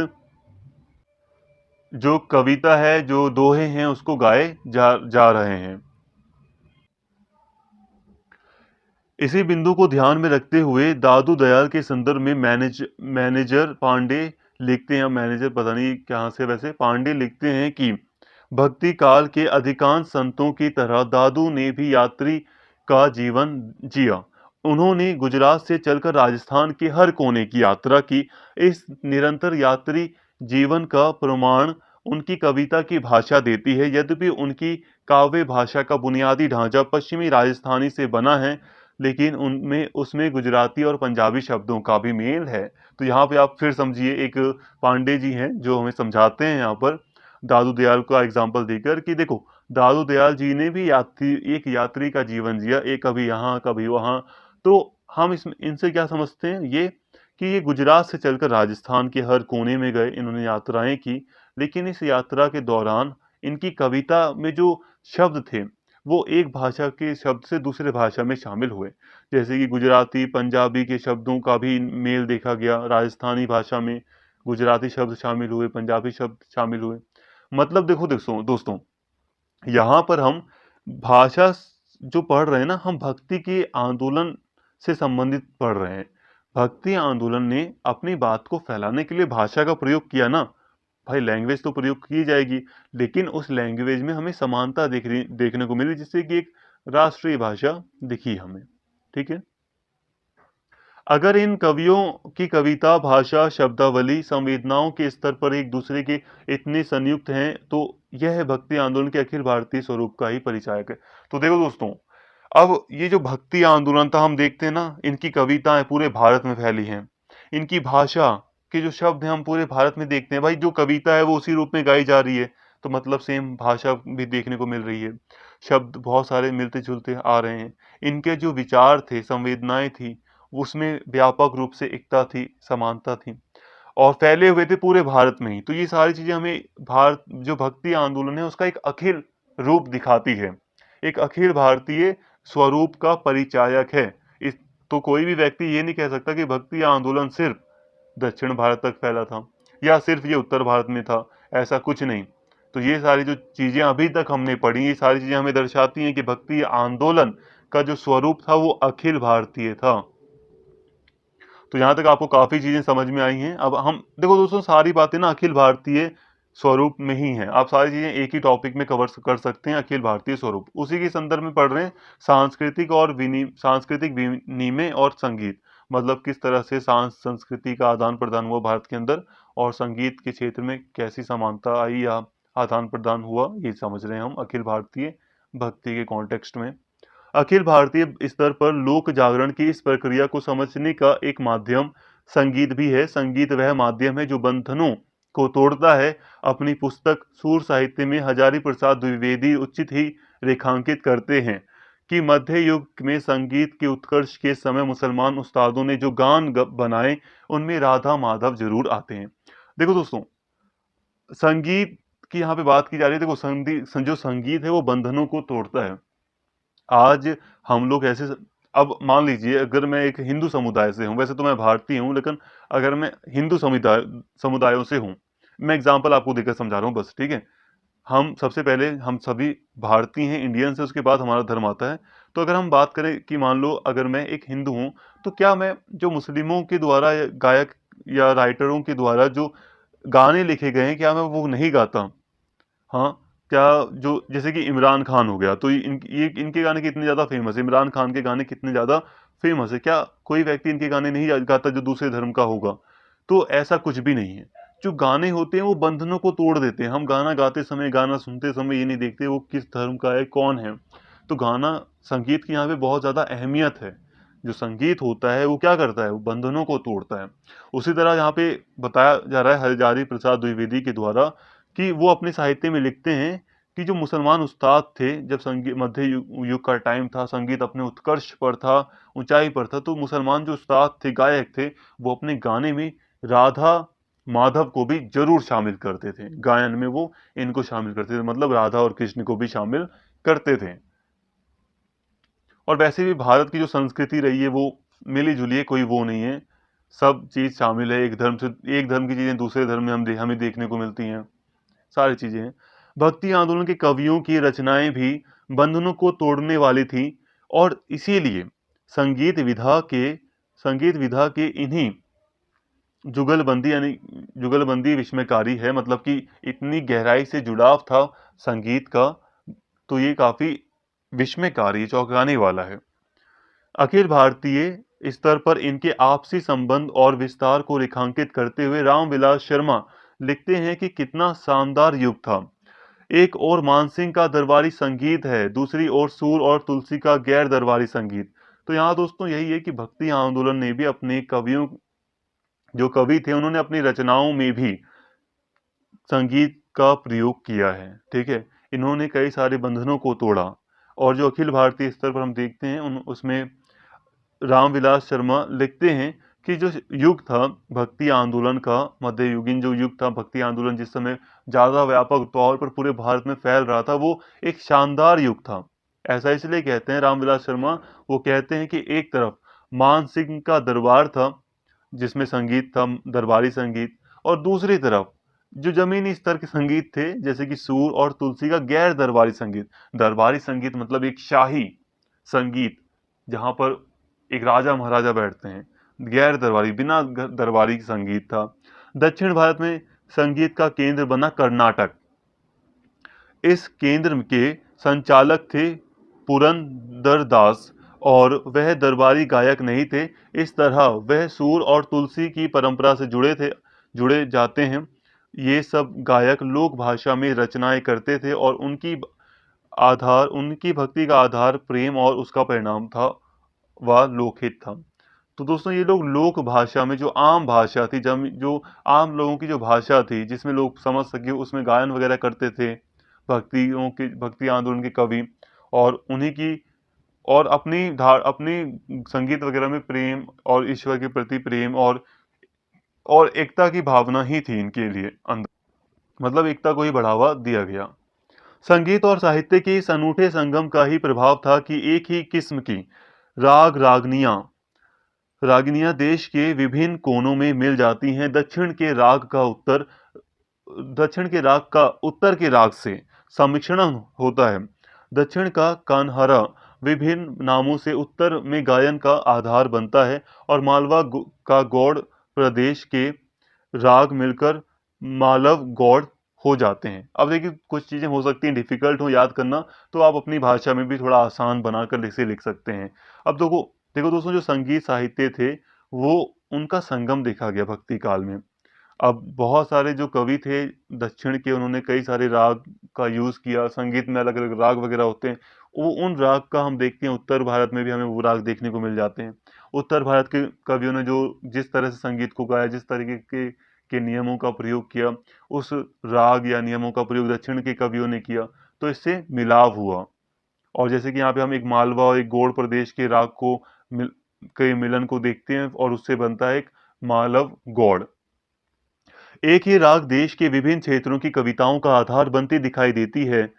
जो कविता है, जो दोहे हैं, उसको गाए जा रहे हैं। इसी बिंदु को ध्यान में रखते हुए दादू दयाल के संदर्भ में मैनेजर पांडे लिखते हैं, मैनेजर पता नहीं कहाँ से, वैसे पांडे लिखते हैं कि भक्ति काल के अधिकांश संतों की तरह दादू ने भी यात्री का जीवन जिया। उन्होंने गुजरात से चलकर राजस्थान के हर कोने की यात्रा की। इस निरंतर यात्री जीवन का प्रमाण उनकी कविता की भाषा देती है। यद्यपि उनकी काव्य भाषा का बुनियादी ढांचा पश्चिमी राजस्थानी से बना है, लेकिन उनमें उसमें गुजराती और पंजाबी शब्दों का भी मेल है। तो यहाँ पे आप फिर समझिए, एक पांडे जी हैं जो हमें समझाते हैं यहाँ पर दादू दयाल का एग्जाम्पल देकर कि देखो, दादू दयाल जी ने भी एक यात्री का जीवन जिया, एक कभी यहाँ कभी वहाँ। तो हम इनसे क्या समझते हैं, ये कि ये गुजरात से चलकर राजस्थान के हर कोने में गए, इन्होंने यात्राएं की, लेकिन इस यात्रा के दौरान इनकी कविता में जो शब्द थे वो एक भाषा के शब्द से दूसरे भाषा में शामिल हुए। जैसे कि गुजराती, पंजाबी के शब्दों का भी मेल देखा गया, राजस्थानी भाषा में गुजराती शब्द शामिल हुए, पंजाबी शब्द शामिल हुए। मतलब देखो दोस्तों दोस्तों, यहाँ पर हम भाषा जो पढ़ रहे हैं ना, हम भक्ति के आंदोलन से संबंधित पढ़ रहे हैं। भक्ति आंदोलन ने अपनी बात को फैलाने के लिए भाषा का प्रयोग किया ना। भाई, लैंग्वेज तो प्रयोग की जाएगी, लेकिन उस लैंग्वेज में हमें समानता देखने को मिली, जिससे कि एक राष्ट्रीय भाषा दिखी हमें। ठीक है, अगर इन कवियों की कविता, भाषा, शब्दावली, संवेदनाओं के स्तर पर एक दूसरे के इतने संयुक्त हैं, तो यह भक्ति आंदोलन के अखिल भारतीय स्वरूप का ही परिचायक है। तो देखो दोस्तों, अब ये जो भक्ति आंदोलन था, हम देखते हैं ना, इनकी कविताएं पूरे भारत में फैली हैं, इनकी भाषा के जो शब्द हैं हम पूरे भारत में देखते हैं। भाई जो कविता है वो उसी रूप में गाई जा रही है, तो मतलब सेम भाषा भी देखने को मिल रही है, शब्द बहुत सारे मिलते जुलते आ रहे हैं। इनके जो विचार थे, संवेदनाएं थी, उसमें व्यापक रूप से एकता थी, समानता थी और फैले हुए थे पूरे भारत में ही। तो ये सारी चीजें हमें भारत जो भक्ति आंदोलन है उसका एक अखिल रूप दिखाती है, एक अखिल भारतीय स्वरूप का परिचायक है। इस तो कोई भी व्यक्ति ये नहीं कह सकता कि भक्ति आंदोलन सिर्फ दक्षिण भारत तक फैला था या सिर्फ ये उत्तर भारत में था, ऐसा कुछ नहीं। तो ये सारी जो चीजें अभी तक हमने पढ़ी, ये सारी चीजें हमें दर्शाती हैं कि भक्ति आंदोलन का जो स्वरूप था वो अखिल भारतीय था। तो यहाँ तक आपको काफी चीजें समझ में आई हैं। अब हम देखो दोस्तों, सारी बातें ना अखिल भारतीय स्वरूप में ही हैं। आप सारी चीजें एक ही टॉपिक में कवर कर सकते हैं, अखिल भारतीय स्वरूप। उसी के संदर्भ में पढ़ रहे हैं सांस्कृतिक विनिमय और संगीत, मतलब किस तरह से संस्कृति का आदान प्रदान हुआ भारत के अंदर और संगीत के क्षेत्र में कैसी समानता आई या आदान प्रदान हुआ, ये समझ रहे हैं हम अखिल भारतीय भक्ति के कॉन्टेक्स्ट में। अखिल भारतीय स्तर पर लोक जागरण की इस प्रक्रिया को समझने का एक माध्यम संगीत भी है। संगीत वह माध्यम है जो बंधनों को तोड़ता है। अपनी पुस्तक सूर साहित्य में हजारी प्रसाद द्विवेदी उचित ही रेखांकित करते हैं कि मध्य युग में संगीत के उत्कर्ष के समय मुसलमान उस्तादों ने जो गान बनाए उनमें राधा माधव जरूर आते हैं। देखो दोस्तों, संगीत की यहाँ पे बात की जा रही है। देखो जो संगीत है वो बंधनों को तोड़ता है। आज हम लोग ऐसे, अब मान लीजिए अगर मैं एक हिंदू समुदाय से हूँ, वैसे तो मैं भारतीय हूँ, लेकिन अगर मैं हिंदू समुदायों से हूँ, मैं एग्जांपल आपको देकर समझा रहा हूँ बस, ठीक है। हम सबसे पहले हम सभी भारतीय हैं, इंडियन से, उसके बाद हमारा धर्म आता है। तो अगर हम बात करें कि मान लो अगर मैं एक हिंदू हूँ, तो क्या मैं जो मुस्लिमों के द्वारा गायक या राइटरों के द्वारा जो गाने लिखे गए हैं, क्या मैं वो नहीं गाता? हाँ, क्या जो जैसे कि इमरान खान हो गया, तो ये इनके गाने कितने ज़्यादा फेमस है, इमरान खान के गाने कितने ज़्यादा फेमस है, क्या कोई व्यक्ति इनके गाने नहीं गाता जो दूसरे धर्म का होगा? तो ऐसा कुछ भी नहीं है। जो गाने होते हैं वो बंधनों को तोड़ देते हैं। हम गाना गाते समय, गाना सुनते समय ये नहीं देखते वो किस धर्म का है, कौन है। तो गाना, संगीत की यहाँ पे बहुत ज़्यादा अहमियत है। जो संगीत होता है वो क्या करता है, वो बंधनों को तोड़ता है। उसी तरह यहाँ पे बताया जा रहा है हजारी प्रसाद द्विवेदी के द्वारा कि वो अपने साहित्य में लिखते हैं कि जो मुसलमान उस्ताद थे, जब संगीत मध्य युग का टाइम था, संगीत अपने उत्कर्ष पर था, ऊंचाई पर था, तो मुसलमान जो उस्ताद थे, गायक थे, वो अपने गाने में राधा माधव को भी जरूर शामिल करते थे। गायन में वो इनको शामिल करते थे, मतलब राधा और कृष्ण को भी शामिल करते थे। और वैसे भी भारत की जो संस्कृति रही है वो मिली जुली है, कोई वो नहीं है, सब चीज शामिल है। एक धर्म की चीजें दूसरे धर्म में हमें देखने को मिलती हैं, सारी चीजें हैं। भक्ति आंदोलन के कवियों की रचनाएं भी बंधनों को तोड़ने वाली थी और इसीलिए संगीत विधा के इन्हीं जुगलबंदी यानी जुगलबंदी विस्मयकारी है, मतलब कि इतनी गहराई से जुड़ाव था संगीत का, तो ये काफी विस्मयकारी, चौंकाने वाला है। अखिल भारतीय स्तर पर इनके आपसी संबंध और विस्तार को रेखांकित करते हुए रामविलास शर्मा लिखते हैं कि कितना शानदार युग था। एक और मानसिंह का दरबारी संगीत है, दूसरी ओर सूर और तुलसी का गैर दरबारी संगीत। तो यहाँ दोस्तों यही है कि भक्ति आंदोलन ने भी अपने कवियों, जो कवि थे, उन्होंने अपनी रचनाओं में भी संगीत का प्रयोग किया है। ठीक है, इन्होंने कई सारे बंधनों को तोड़ा। और जो अखिल भारतीय स्तर पर हम देखते हैं उसमें रामविलास शर्मा लिखते हैं कि जो युग था भक्ति आंदोलन का, मध्ययुगीन जो युग था, भक्ति आंदोलन जिस समय ज्यादा व्यापक तौर पर पूरे भारत में फैल रहा था, वो एक शानदार युग था। ऐसा इसलिए कहते हैं रामविलास शर्मा, वो कहते हैं कि एक तरफ मान सिंह का दरबार था जिसमें संगीत था, दरबारी संगीत, और दूसरी तरफ जो जमीनी स्तर के संगीत थे जैसे कि सूर और तुलसी का गैर दरबारी संगीत। दरबारी संगीत मतलब एक शाही संगीत जहां पर एक राजा महाराजा बैठते हैं। गैर दरबारी, बिना दरबारी संगीत था। दक्षिण भारत में संगीत का केंद्र बना कर्नाटक। इस केंद्र के संचालक थे पुरंदरदास और वह दरबारी गायक नहीं थे। इस तरह वह सूर और तुलसी की परंपरा से जुड़े जाते हैं। ये सब गायक लोक भाषा में रचनाएं करते थे और उनकी भक्ति का आधार प्रेम और उसका परिणाम था, वह लोकहित था। तो दोस्तों ये लोग लोक भाषा में, जो आम भाषा थी, जब जो आम लोगों की जो भाषा थी जिसमें लोग समझ सके, उसमें गायन वगैरह करते थे भक्ति आंदोलन के कवि। और उन्हीं की और अपनी संगीत वगैरह में प्रेम और ईश्वर के प्रति प्रेम और एकता की भावना ही थी इनके लिए अंदर, मतलब एकता को ही बढ़ावा दिया गया। संगीत और साहित्य के इस अनूठे संगम का ही प्रभाव था कि एक ही किस्म की रागनियां देश के विभिन्न कोनों में मिल जाती हैं। दक्षिण के राग का उत्तर के राग से सम्मिश्रण होता है। दक्षिण का कान्हारा विभिन्न नामों से उत्तर में गायन का आधार बनता है और का गौड़ प्रदेश के राग मिलकर मालव गौड़ हो जाते हैं। अब देखिए कुछ चीजें हो सकती हैं डिफिकल्ट हो याद करना, तो आप अपनी भाषा में भी थोड़ा आसान बनाकर इसे लिख सकते हैं। अब देखो देखो दोस्तों, जो संगीत साहित्य थे वो उनका संगम देखा गया भक्ति काल में। अब बहुत सारे जो कवि थे दक्षिण के, उन्होंने कई सारे राग का यूज किया। संगीत में अलग अलग राग वगैरह होते हैं, वो उन राग का हम देखते हैं उत्तर भारत में भी हमें वो राग देखने को मिल जाते हैं। उत्तर भारत के कवियों ने जो जिस तरह से संगीत को गाया, जिस तरीके के नियमों का प्रयोग किया, उस राग या नियमों का प्रयोग दक्षिण के कवियों ने किया, तो इससे मिलाव हुआ। और जैसे कि यहाँ पे हम एक मालवा और एक गौड़ प्रदेश के राग के मिलन को देखते हैं और उससे बनता है एक मालव गौड़। एक ही राग देश के विभिन्न क्षेत्रों की कविताओं का आधार बनती दिखाई देती है।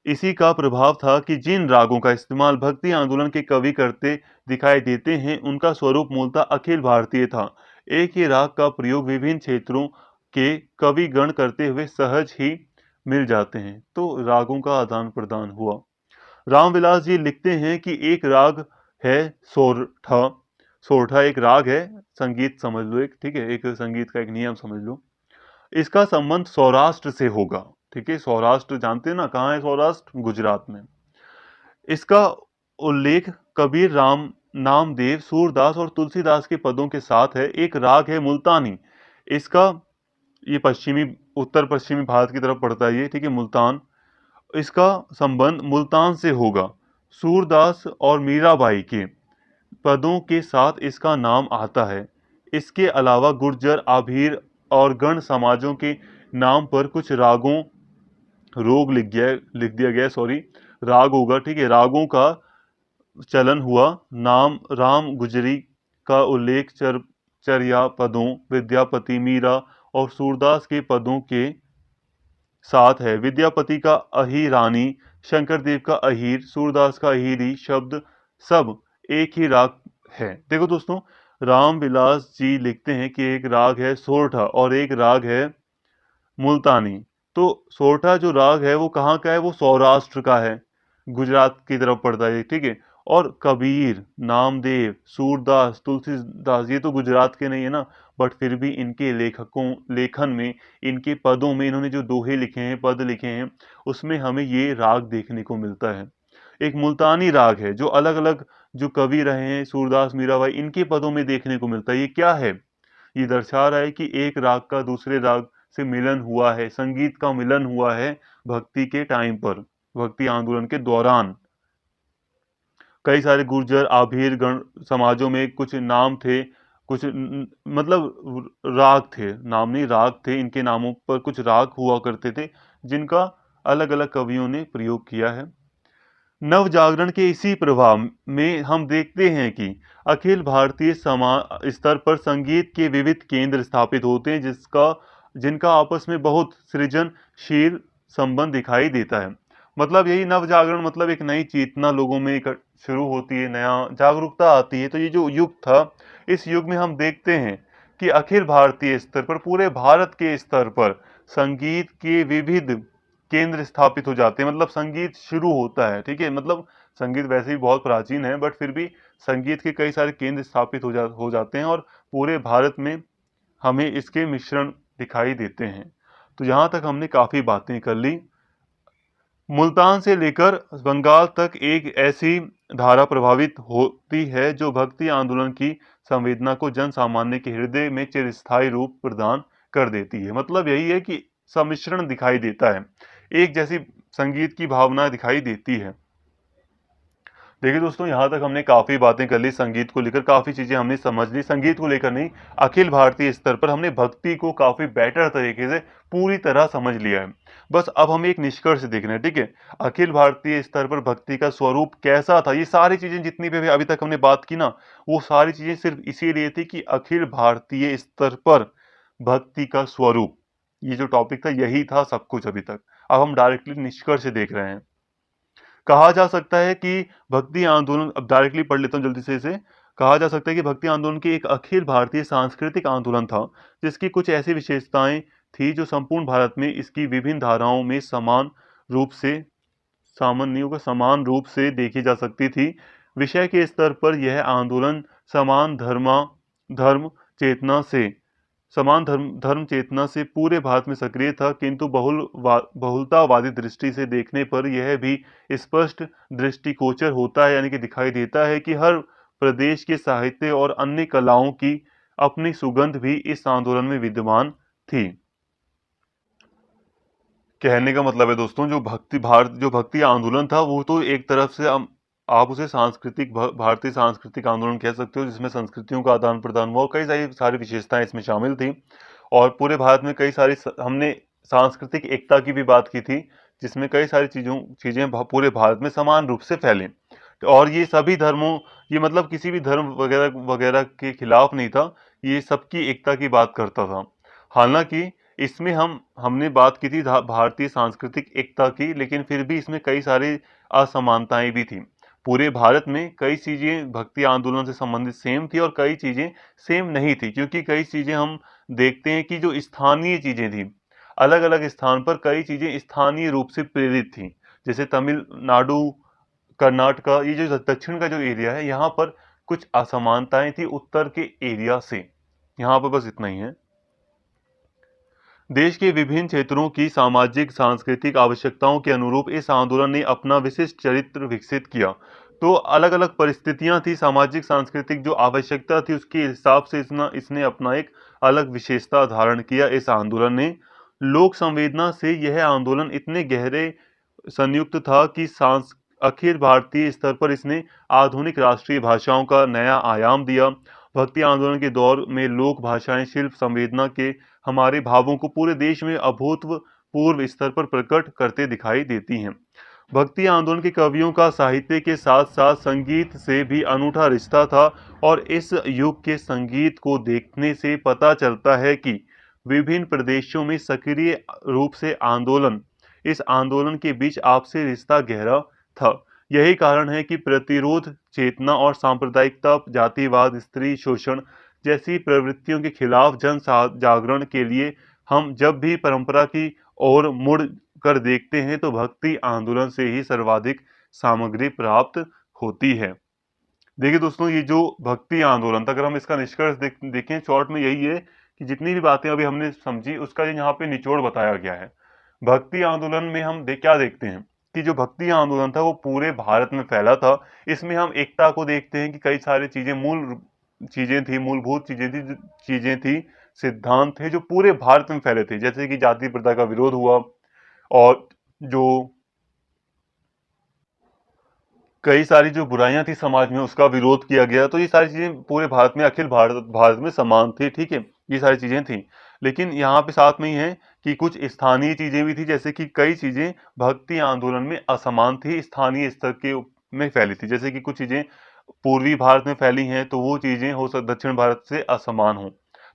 इसी का प्रभाव था कि जिन रागों का इस्तेमाल भक्ति आंदोलन के कवि करते दिखाई देते हैं, उनका स्वरूप मूलतः अखिल भारतीय था। एक ही राग का प्रयोग विभिन्न क्षेत्रों के कवि गण करते हुए सहज ही मिल जाते हैं, तो रागों का आदान प्रदान हुआ। रामविलास जी लिखते हैं कि एक राग है सोरठा। सोरठा एक राग है, संगीत समझ लो एक, ठीक है, एक संगीत का एक नियम समझ लो। इसका संबंध सौराष्ट्र से होगा, ठीक है। सौराष्ट्र जानते हैं ना, कहाँ है सौराष्ट्र? गुजरात में। इसका उल्लेख कबीर राम नामदेव सूरदास और तुलसीदास के पदों के साथ है। एक राग है मुल्तानी। इसका ये उत्तर पश्चिमी भारत की तरफ पड़ता है ये, ठीक है, मुल्तान। इसका संबंध मुल्तान से होगा। सूरदास और मीराबाई के पदों के साथ इसका नाम आता है। इसके अलावा गुर्जर, आभीर और गण समाजों के नाम पर कुछ लिख दिया गया, सॉरी, राग होगा, ठीक है। रागों का चलन हुआ। नाम राम गुजरी का उल्लेख चर्या पदों, विद्यापति, मीरा और सूरदास के पदों के साथ है। विद्यापति का अहिरानी, शंकरदेव का अहीर, सूरदास का अहीरी शब्द सब एक ही राग है। देखो दोस्तों, रामविलास जी लिखते हैं कि एक राग है सोरठा और एक राग है मुल्तानी। तो सोरठा जो राग है वो कहाँ का है? वो सौराष्ट्र का है, गुजरात की तरफ पड़ता है, ठीक है। और कबीर, नामदेव, सूरदास, तुलसीदास ये तो गुजरात के नहीं है ना, बट फिर भी इनके लेखन में, इनके पदों में, इन्होंने जो दोहे लिखे हैं, पद लिखे हैं, उसमें हमें ये राग देखने को मिलता है। एक मुल्तानी राग है जो अलग अलग जो कवि रहे हैं, सूरदास, मीराबाई, इनके पदों में देखने को मिलता है। ये क्या है? ये दर्शा रहा है कि एक राग का दूसरे राग से मिलन हुआ है, संगीत का मिलन हुआ है भक्ति के टाइम पर, भक्ति आंदोलन के दौरान। कई सारे गुर्जर, आभीर गण समाजों में कुछ नाम थे, कुछ मतलब राग थे, नाम नहीं राग थे, इनके नामों पर कुछ राग हुआ करते थे जिनका अलग अलग कवियों ने प्रयोग किया है। नव जागरण के इसी प्रभाव में हम देखते हैं कि अखिल भारतीय स्तर पर संगीत के विविध केंद्र स्थापित होते हैं, जिनका आपस में बहुत सृजनशील संबंध दिखाई देता है। मतलब यही नव जागरण, मतलब एक नई चेतना लोगों में शुरू होती है, नया जागरूकता आती है। तो ये जो युग था, इस युग में हम देखते हैं कि अखिल भारतीय स्तर पर, पूरे भारत के स्तर पर संगीत के विविध केंद्र स्थापित हो जाते हैं। मतलब संगीत शुरू होता है, ठीक है। मतलब संगीत वैसे ही बहुत प्राचीन है, बट फिर भी संगीत के कई सारे केंद्र स्थापित हो जाते हैं और पूरे भारत में हमें इसके मिश्रण दिखाई देते हैं। तो यहाँ तक हमने काफ़ी बातें कर ली। मुल्तान से लेकर बंगाल तक एक ऐसी धारा प्रभावित होती है जो भक्ति आंदोलन की संवेदना को जन सामान्य के हृदय में चिरस्थायी रूप प्रदान कर देती है। मतलब यही है कि सम्मिश्रण दिखाई देता है, एक जैसी संगीत की भावना दिखाई देती है। देखिए दोस्तों, यहाँ तक हमने काफ़ी बातें कर ली संगीत को लेकर, काफ़ी चीज़ें हमने समझ ली। संगीत को लेकर नहीं, अखिल भारतीय स्तर पर हमने भक्ति को काफ़ी बेटर तरीके से पूरी तरह समझ लिया है। बस अब हमें एक निष्कर्ष देखना है, ठीक है? अखिल भारतीय स्तर पर भक्ति का स्वरूप कैसा था? ये सारी चीज़ें जितनी भी अभी तक हमने बात की ना, वो सारी चीज़ें सिर्फ इसीलिए थी कि अखिल भारतीय स्तर पर भक्ति का स्वरूप, ये जो टॉपिक था यही था सब कुछ अभी तक। अब हम डायरेक्टली निष्कर्ष देख रहे हैं। कहा जा सकता है कि भक्ति आंदोलन, अब डायरेक्टली पढ़ लेता हूँ जल्दी से इसे। कहा जा सकता है कि भक्ति आंदोलन की एक अखिल भारतीय सांस्कृतिक आंदोलन था, जिसकी कुछ ऐसी विशेषताएं थी जो संपूर्ण भारत में इसकी विभिन्न धाराओं में समान रूप से, सामान्य नहीं होगा, समान रूप से देखी जा सकती थी। विषय के स्तर पर यह आंदोलन समान धर्म चेतना से धर्म चेतना से पूरे भारत में सक्रिय था, किंतु बहुलतावादी दृष्टि से देखने पर यह भी स्पष्ट दृष्टिगोचर होता है, यानी कि दिखाई देता है कि हर प्रदेश के साहित्य और अन्य कलाओं की अपनी सुगंध भी इस आंदोलन में विद्यमान थी। कहने का मतलब है दोस्तों, जो भक्ति आंदोलन था वो तो एक तरफ से आप उसे भारतीय सांस्कृतिक आंदोलन कह सकते हो, जिसमें संस्कृतियों का आदान प्रदान हुआ, कई सारी विशेषताएं इसमें शामिल थी। और पूरे भारत में कई सारी हमने सांस्कृतिक एकता की भी बात की थी, जिसमें कई सारी चीजें पूरे भारत में समान रूप से फैले। और ये सभी धर्मों, ये मतलब किसी भी धर्म वगैरह वगैरह के खिलाफ नहीं था, ये सबकी एकता की बात करता था। हालांकि इसमें हमने बात की थी भारतीय सांस्कृतिक एकता की, लेकिन फिर भी इसमें कई सारी असमानताएं भी थी। पूरे भारत में कई चीजें भक्ति आंदोलन से संबंधित सेम थी और कई चीजें सेम नहीं थी, क्योंकि कई चीजें हम देखते हैं कि जो स्थानीय चीजें थी, अलग अलग स्थान पर कई चीजें स्थानीय रूप से प्रेरित थी। जैसे तमिलनाडु, कर्नाटका, ये जो दक्षिण का जो एरिया है, यहाँ पर कुछ असमानताएं थी उत्तर के एरिया से। यहाँ पर बस इतना ही है। देश के विभिन्न क्षेत्रों की सामाजिक सांस्कृतिक आवश्यकताओं के अनुरूप इस आंदोलन ने अपना विशिष्ट चरित्र विकसित किया। तो अलग अलग परिस्थितियां थी, सामाजिक सांस्कृतिक जो आवश्यकता थी उसके हिसाब से इसने अपना एक अलग विशेषता धारण किया। इस आंदोलन ने लोक संवेदना से यह आंदोलन इतने गहरे संयुक्त था कि अखिल भारतीय स्तर पर इसने आधुनिक राष्ट्रीय भाषाओं का नया आयाम दिया। भक्ति आंदोलन के दौर में लोक भाषाएं शिल्प संवेदना के हमारे भावों को पूरे देश में अभूतपूर्व स्तर पर प्रकट करते दिखाई देती हैं। भक्ति आंदोलन के कवियों का साहित्य के साथ साथ संगीत से भी अनूठा रिश्ता था, और इस युग के संगीत को देखने से पता चलता है कि विभिन्न प्रदेशों में सक्रिय रूप से इस आंदोलन के बीच आपसी रिश्ता गहरा था। यही कारण है कि प्रतिरोध चेतना और सांप्रदायिकता, जातिवाद, स्त्री शोषण जैसी प्रवृत्तियों के खिलाफ जन जागरण के लिए हम जब भी परंपरा की ओर मुड़ कर देखते हैं तो भक्ति आंदोलन से ही सर्वाधिक सामग्री प्राप्त होती है। देखिए दोस्तों, ये जो भक्ति आंदोलन था, अगर हम इसका निष्कर्ष देखें शॉर्ट में, यही है कि जितनी भी बातें अभी हमने समझी उसका यहाँ पे निचोड़ बताया गया है। भक्ति आंदोलन में हम क्या देखते हैं कि जो भक्ति आंदोलन था वो पूरे भारत में फैला था। इसमें हम एकता को देखते हैं कि कई सारी मूलभूत चीजें थी, सिद्धांत थे जो पूरे भारत में फैले थे, जैसे कि जाति प्रथा का विरोध हुआ, और जो कई सारी जो बुराइयां थी समाज में उसका विरोध किया गया। तो ये सारी चीजें पूरे भारत में, अखिल भारत में समान थी, ठीक है, ये सारी चीजें थी। लेकिन यहाँ पे साथ में ही है कि कुछ स्थानीय चीजें भी थी, जैसे कि कई चीजें भक्ति आंदोलन में असमान थी, स्थानीय स्तर के में फैली थी। जैसे कि कुछ चीजें पूर्वी भारत में फैली हैं तो वो चीजें दक्षिण भारत से असमान हो।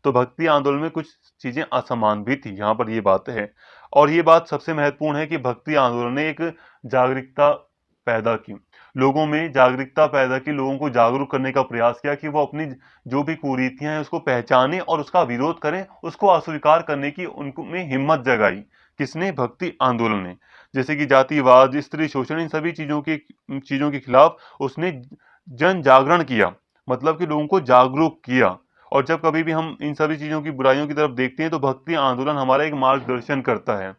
तो भक्ति आंदोलन में कुछ चीजें असमान भी थी, यहाँ पर ये बात है। और ये बात सबसे महत्वपूर्ण है कि भक्ति आंदोलन ने एक जागरूकता पैदा की, लोगों में जागरूकता पैदा की, लोगों को जागरूक करने का प्रयास किया कि वो अपनी जो भी कुरीतियां हैं उसको पहचानें और उसका विरोध करें, उसको अस्वीकार करने की उनको में हिम्मत जगाई। किसने? भक्ति आंदोलन ने। जैसे कि जातिवाद, स्त्री शोषण, इन सभी चीजों के खिलाफ उसने जन जागरण किया, मतलब कि लोगों को जागरूक किया। और जब कभी भी हम इन सभी चीजों की बुराइयों की तरफ देखते हैं तो भक्ति आंदोलन हमारा एक मार्गदर्शन करता है।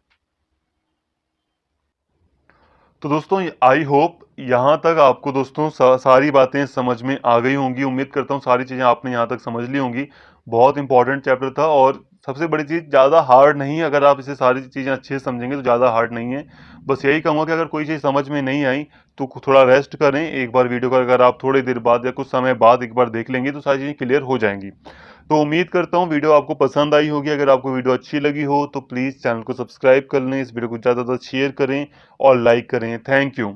तो दोस्तों आई होप यहाँ तक आपको दोस्तों सारी बातें समझ में आ गई होंगी। उम्मीद करता हूँ सारी चीज़ें आपने यहाँ तक समझ ली होंगी। बहुत इंपॉर्टेंट चैप्टर था और सबसे बड़ी चीज़ ज़्यादा हार्ड नहीं है। अगर आप इसे सारी चीज़ें अच्छे से समझेंगे तो ज़्यादा हार्ड नहीं है। बस यही कहूँगा कि अगर कोई चीज़ समझ में नहीं आई तो थोड़ा रेस्ट करें। एक बार वीडियो को अगर आप थोड़ी देर बाद या कुछ समय बाद एक बार देख लेंगे तो सारी चीज़ें क्लियर हो जाएंगी। तो उम्मीद करता हूँ वीडियो आपको पसंद आई होगी। अगर आपको वीडियो अच्छी लगी हो तो प्लीज़ चैनल को सब्सक्राइब कर लें, इस वीडियो को ज़्यादा से ज़्यादा शेयर करें और लाइक करें। Thank you.